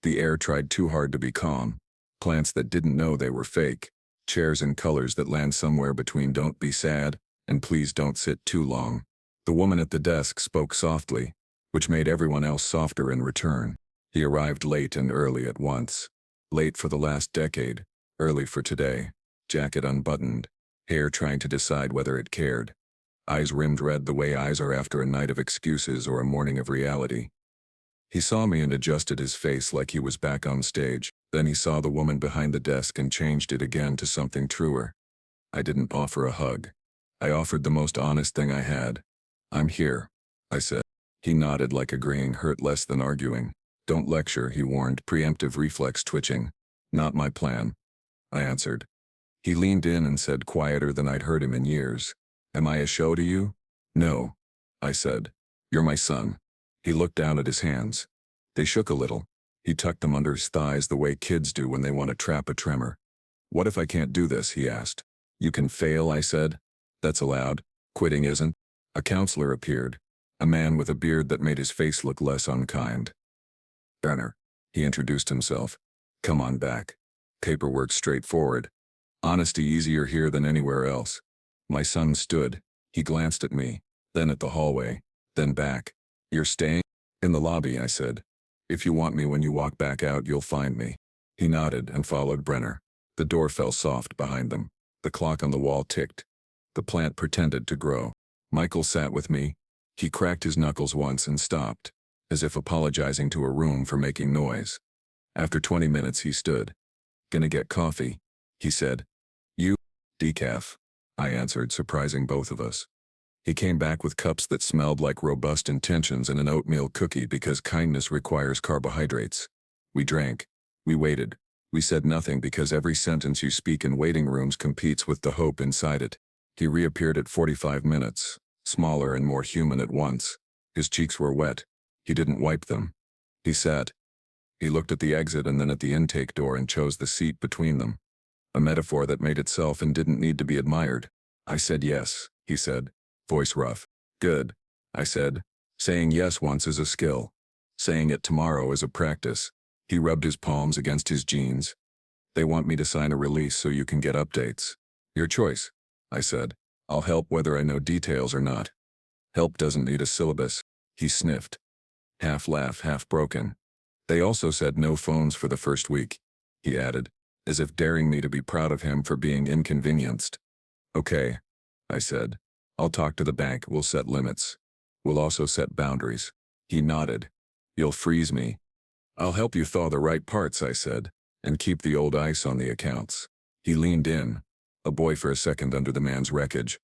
the air tried too hard to be calm. Plants that didn't know they were fake. Chairs in colors that land somewhere between don't be sad and please don't sit too long. The woman at the desk spoke softly, which made everyone else softer in return. He arrived late and early at once. Late for the last decade, early for today. Jacket unbuttoned, hair trying to decide whether it cared. Eyes rimmed red the way eyes are after a night of excuses or a morning of reality. He saw me and adjusted his face like he was back on stage. Then he saw the woman behind the desk and changed it again to something truer. I didn't offer a hug. I offered the most honest thing I had. I'm here, I said. He nodded like agreeing hurt less than arguing. Don't lecture, he warned, preemptive reflex twitching. Not my plan, I answered. He leaned in and said quieter than I'd heard him in years. Am I a show to you? No, I said. You're my son. He looked down at his hands. They shook a little. He tucked them under his thighs the way kids do when they want to trap a tremor. What if I can't do this, he asked. You can fail, I said. That's allowed. Quitting isn't. A counselor appeared. A man with a beard that made his face look less unkind. Brenner, he introduced himself. Come on back. Paperwork straightforward. Honesty easier here than anywhere else. My son stood. He glanced at me, then at the hallway, then back. You're staying? In the lobby, I said. If you want me when you walk back out, you'll find me. He nodded and followed Brenner. The door fell soft behind them. The clock on the wall ticked. The plant pretended to grow. Michael sat with me. He cracked his knuckles once and stopped, as if apologizing to a room for making noise. After 20 minutes he stood. Gonna get coffee, he said. You? Decaf, I answered, surprising both of us. He came back with cups that smelled like robust intentions and an oatmeal cookie because kindness requires carbohydrates. We drank. We waited. We said nothing because every sentence you speak in waiting rooms competes with the hope inside it. He reappeared at 45 minutes, smaller and more human at once. His cheeks were wet. He didn't wipe them. He sat. He looked at the exit and then at the intake door and chose the seat between them. A metaphor that made itself and didn't need to be admired. I said yes, he said, voice rough. Good, I said. Saying yes once is a skill. Saying it tomorrow is a practice. He rubbed his palms against his jeans. They want me to sign a release so you can get updates. Your choice, I said. I'll help whether I know details or not. Help doesn't need a syllabus. He sniffed. Half laugh, half broken. They also said no phones for the first week, he added, as if daring me to be proud of him for being inconvenienced. Okay, I said. I'll talk to the bank, we'll set limits. We'll also set boundaries. He nodded. You'll freeze me. I'll help you thaw the right parts, I said, and keep the old ice on the accounts. He leaned in, a boy for a second under the man's wreckage.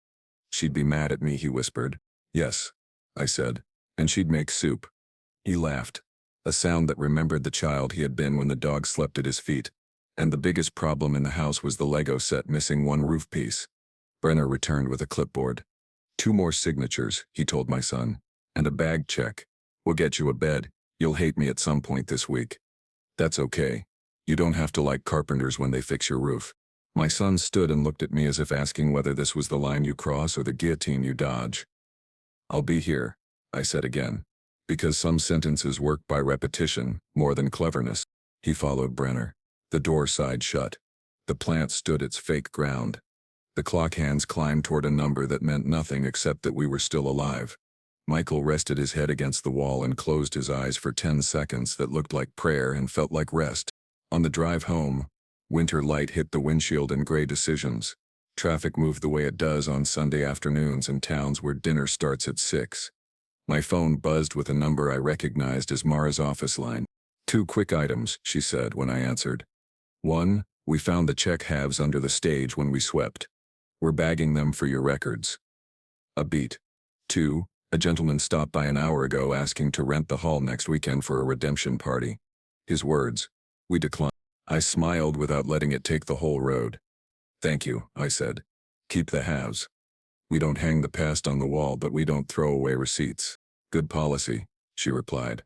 She'd be mad at me, he whispered. Yes, I said, and she'd make soup. He laughed, a sound that remembered the child he had been when the dog slept at his feet. And the biggest problem in the house was the Lego set missing one roof piece. Brenner returned with a clipboard. 2 more signatures, he told my son, and a bag check. We'll get you a bed. You'll hate me at some point this week. That's okay. You don't have to like carpenters when they fix your roof. My son stood and looked at me as if asking whether this was the line you cross or the guillotine you dodge. I'll be here, I said again, because some sentences work by repetition, more than cleverness. He followed Brenner. The door side shut. The plant stood its fake ground. The clock hands climbed toward a number that meant nothing except that we were still alive. Michael rested his head against the wall and closed his eyes for 10 seconds that looked like prayer and felt like rest. On the drive home, winter light hit the windshield in gray decisions. Traffic moved the way it does on Sunday afternoons in towns where dinner starts at 6. My phone buzzed with a number I recognized as Mara's office line. 2 quick items, she said when I answered. 1, we found the check halves under the stage when we swept. We're bagging them for your records. A beat. 2, a gentleman stopped by an hour ago asking to rent the hall next weekend for a redemption party. His words. We declined. I smiled without letting it take the whole road. Thank you, I said. Keep the halves. We don't hang the past on the wall, but we don't throw away receipts. Good policy, she replied.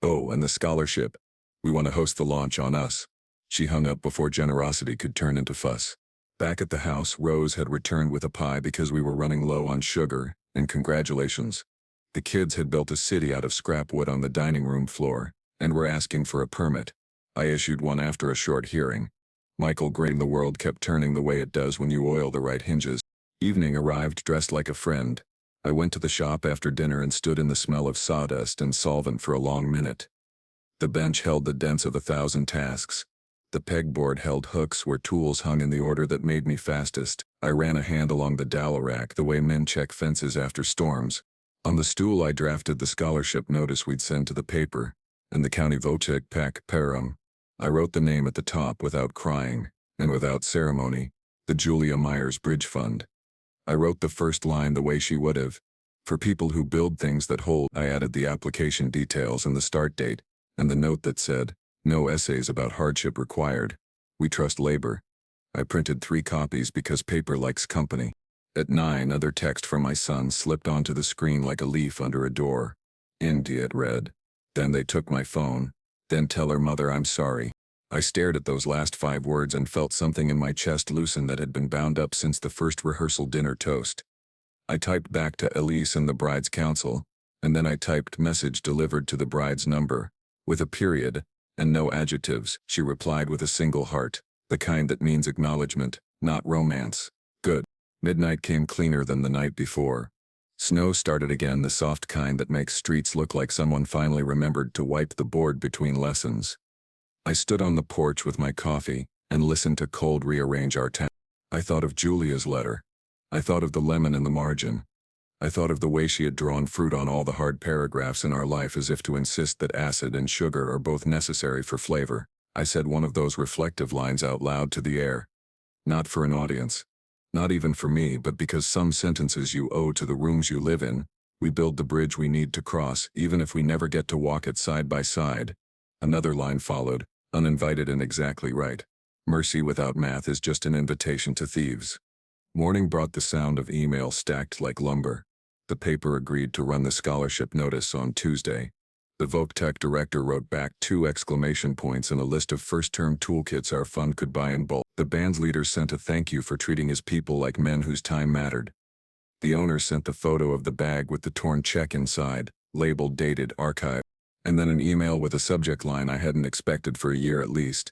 Oh, and the scholarship. We want to host the launch on us. She hung up before generosity could turn into fuss. Back at the house, Rose had returned with a pie because we were running low on sugar, and congratulations. The kids had built a city out of scrap wood on the dining room floor, and were asking for a permit. I issued one after a short hearing. Michael grinned. The world kept turning the way it does when you oil the right hinges. Evening arrived dressed like a friend. I went to the shop after dinner and stood in the smell of sawdust and solvent for a long minute. The bench held the dents of 1,000 tasks. The pegboard held hooks where tools hung in the order that made me fastest. I ran a hand along the dowel rack the way men check fences after storms. On the stool I drafted the scholarship notice we'd send to the paper, and the county votek pac parum. I wrote the name at the top without crying, and without ceremony, the Julia Myers Bridge Fund. I wrote the first line the way she would have. For people who build things that hold, I added the application details and the start date, and the note that said, no essays about hardship required. We trust labor. I printed 3 copies because paper likes company. At 9, other text from my son slipped onto the screen like a leaf under a door. India, it read. Then they took my phone. Then tell her mother I'm sorry. I stared at those last 5 words and felt something in my chest loosen that had been bound up since the first rehearsal dinner toast. I typed back to Elise and the bride's counsel, and then I typed message delivered to the bride's number, with a period, and no adjectives. She replied with a single heart, the kind that means acknowledgement, not romance. Good. Midnight came cleaner than the night before. Snow started again, the soft kind that makes streets look like someone finally remembered to wipe the board between lessons. I stood on the porch with my coffee and listened to cold rearrange our town. I thought of Julia's letter. I thought of the lemon in the margin. I thought of the way she had drawn fruit on all the hard paragraphs in our life as if to insist that acid and sugar are both necessary for flavor. I said one of those reflective lines out loud to the air. Not for an audience. Not even for me, but because some sentences you owe to the rooms you live in. We build the bridge we need to cross, even if we never get to walk it side by side. Another line followed. Uninvited and exactly right. Mercy without math is just an invitation to thieves. Morning brought the sound of email stacked like lumber. The paper agreed to run the scholarship notice on Tuesday. The VocTech director wrote back 2 exclamation points and a list of first-term toolkits our fund could buy in bulk. The band's leader sent a thank you for treating his people like men whose time mattered. The owner sent the photo of the bag with the torn check inside, labeled dated archive, and then an email with a subject line I hadn't expected for a year at least.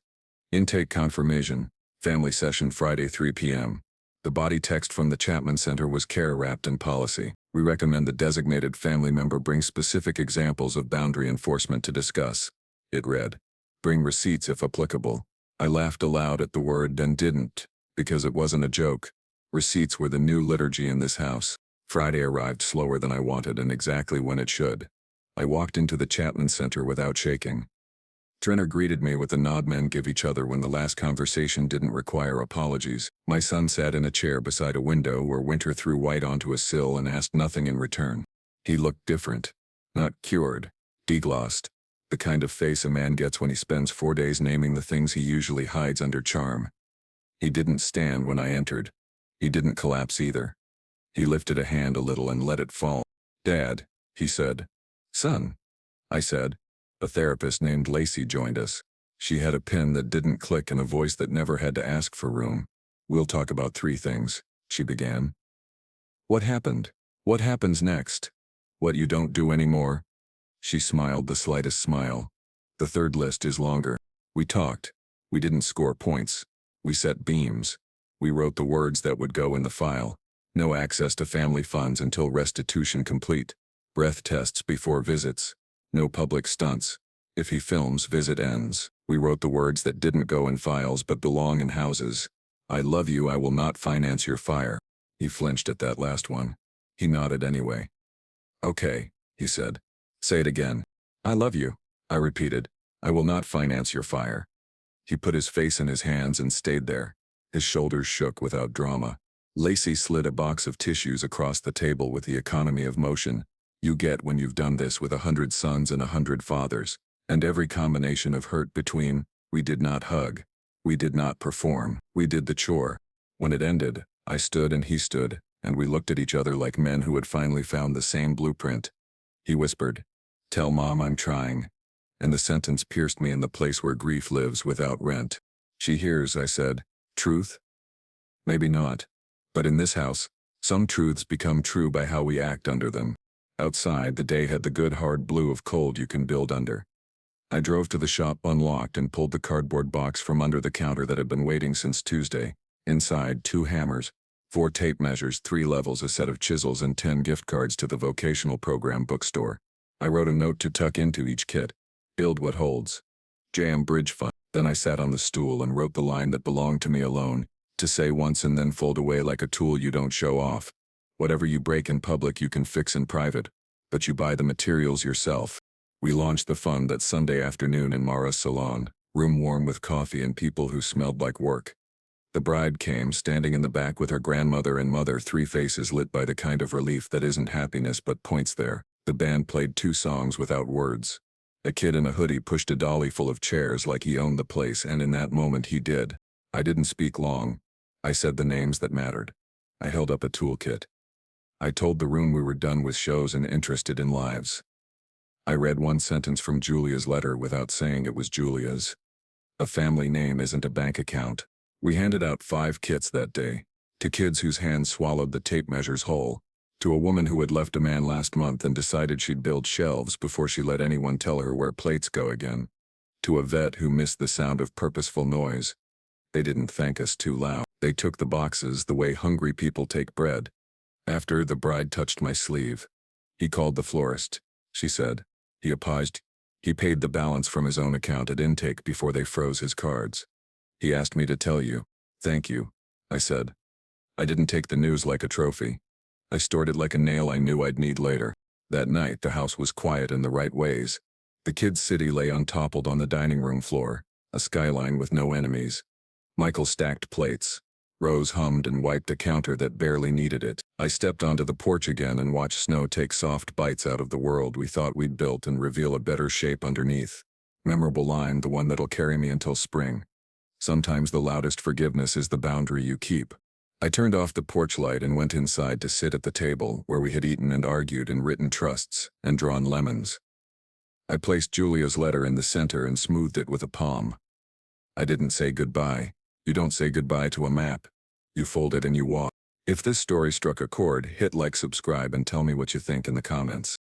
Intake confirmation, family session Friday 3 p.m. The body text from the Chapman Center was care-wrapped in policy. We recommend the designated family member bring specific examples of boundary enforcement to discuss. It read. Bring receipts if applicable. I laughed aloud at the word and didn't, because it wasn't a joke. Receipts were the new liturgy in this house. Friday arrived slower than I wanted and exactly when it should. I walked into the Chapman Center without shaking. Trenner greeted me with the nod men give each other when the last conversation didn't require apologies. My son sat in a chair beside a window where winter threw white onto a sill and asked nothing in return. He looked different. Not cured. Deglossed. The kind of face a man gets when he spends 4 days naming the things he usually hides under charm. He didn't stand when I entered. He didn't collapse either. He lifted a hand a little and let it fall. Dad, he said. Son, I said. A therapist named Lacey joined us. She had a pen that didn't click and a voice that never had to ask for room. We'll talk about 3 things, she began. What happened? What happens next? What you don't do anymore? She smiled the slightest smile. The third list is longer. We talked. We didn't score points. We set beams. We wrote the words that would go in the file. No access to family funds until restitution complete. Breath tests before visits. No public stunts. If he films, visit ends. We wrote the words that didn't go in files but belong in houses. I love you, I will not finance your fire. He flinched at that last one. He nodded anyway. Okay, he said. Say it again. I love you, I repeated. I will not finance your fire. He put his face in his hands and stayed there. His shoulders shook without drama. Lacey slid a box of tissues across the table with the economy of motion. You get when you've done this with 100 sons and 100 fathers, and every combination of hurt between, we did not hug, we did not perform, we did the chore. When it ended, I stood and he stood, and we looked at each other like men who had finally found the same blueprint. He whispered, "Tell Mom I'm trying." And the sentence pierced me in the place where grief lives without rent. She hears, I said. Truth? Maybe not. But in this house, some truths become true by how we act under them. Outside, the day had the good hard blue of cold you can build under. I drove to the shop unlocked and pulled the cardboard box from under the counter that had been waiting since Tuesday. Inside, 2 hammers, 4 tape measures, 3 levels, a set of chisels, and 10 gift cards to the vocational program bookstore. I wrote a note to tuck into each kit. Build what holds. Jam Bridge Fund. Then I sat on the stool and wrote the line that belonged to me alone, to say once and then fold away like a tool you don't show off. Whatever you break in public you can fix in private, but you buy the materials yourself. We launched the fund that Sunday afternoon in Mara's salon, room warm with coffee and people who smelled like work. The bride came, standing in the back with her grandmother and mother, 3 faces lit by the kind of relief that isn't happiness but points there. The band played 2 songs without words. A kid in a hoodie pushed a dolly full of chairs like he owned the place, and in that moment he did. I didn't speak long. I said the names that mattered. I held up a toolkit. I told the room we were done with shows and interested in lives. I read one sentence from Julia's letter without saying it was Julia's. A family name isn't a bank account. We handed out 5 kits that day. To kids whose hands swallowed the tape measures whole. To a woman who had left a man last month and decided she'd build shelves before she let anyone tell her where plates go again. To a vet who missed the sound of purposeful noise. They didn't thank us too loud. They took the boxes the way hungry people take bread. After, the bride touched my sleeve. He called the florist, she said. He apologized. He paid the balance from his own account at intake before they froze his cards. He asked me to tell you. Thank you, I said. I didn't take the news like a trophy. I stored it like a nail I knew I'd need later. That night, the house was quiet in the right ways. The kids' city lay untoppled on the dining room floor, a skyline with no enemies. Michael stacked plates. Rose hummed and wiped a counter that barely needed it. I stepped onto the porch again and watched snow take soft bites out of the world we thought we'd built and reveal a better shape underneath. Memorable line, the one that'll carry me until spring. Sometimes the loudest forgiveness is the boundary you keep. I turned off the porch light and went inside to sit at the table where we had eaten and argued and written trusts and drawn lemons. I placed Julia's letter in the center and smoothed it with a palm. I didn't say goodbye. You don't say goodbye to a map. You fold it and you walk. If this story struck a chord, hit like, subscribe, and tell me what you think in the comments.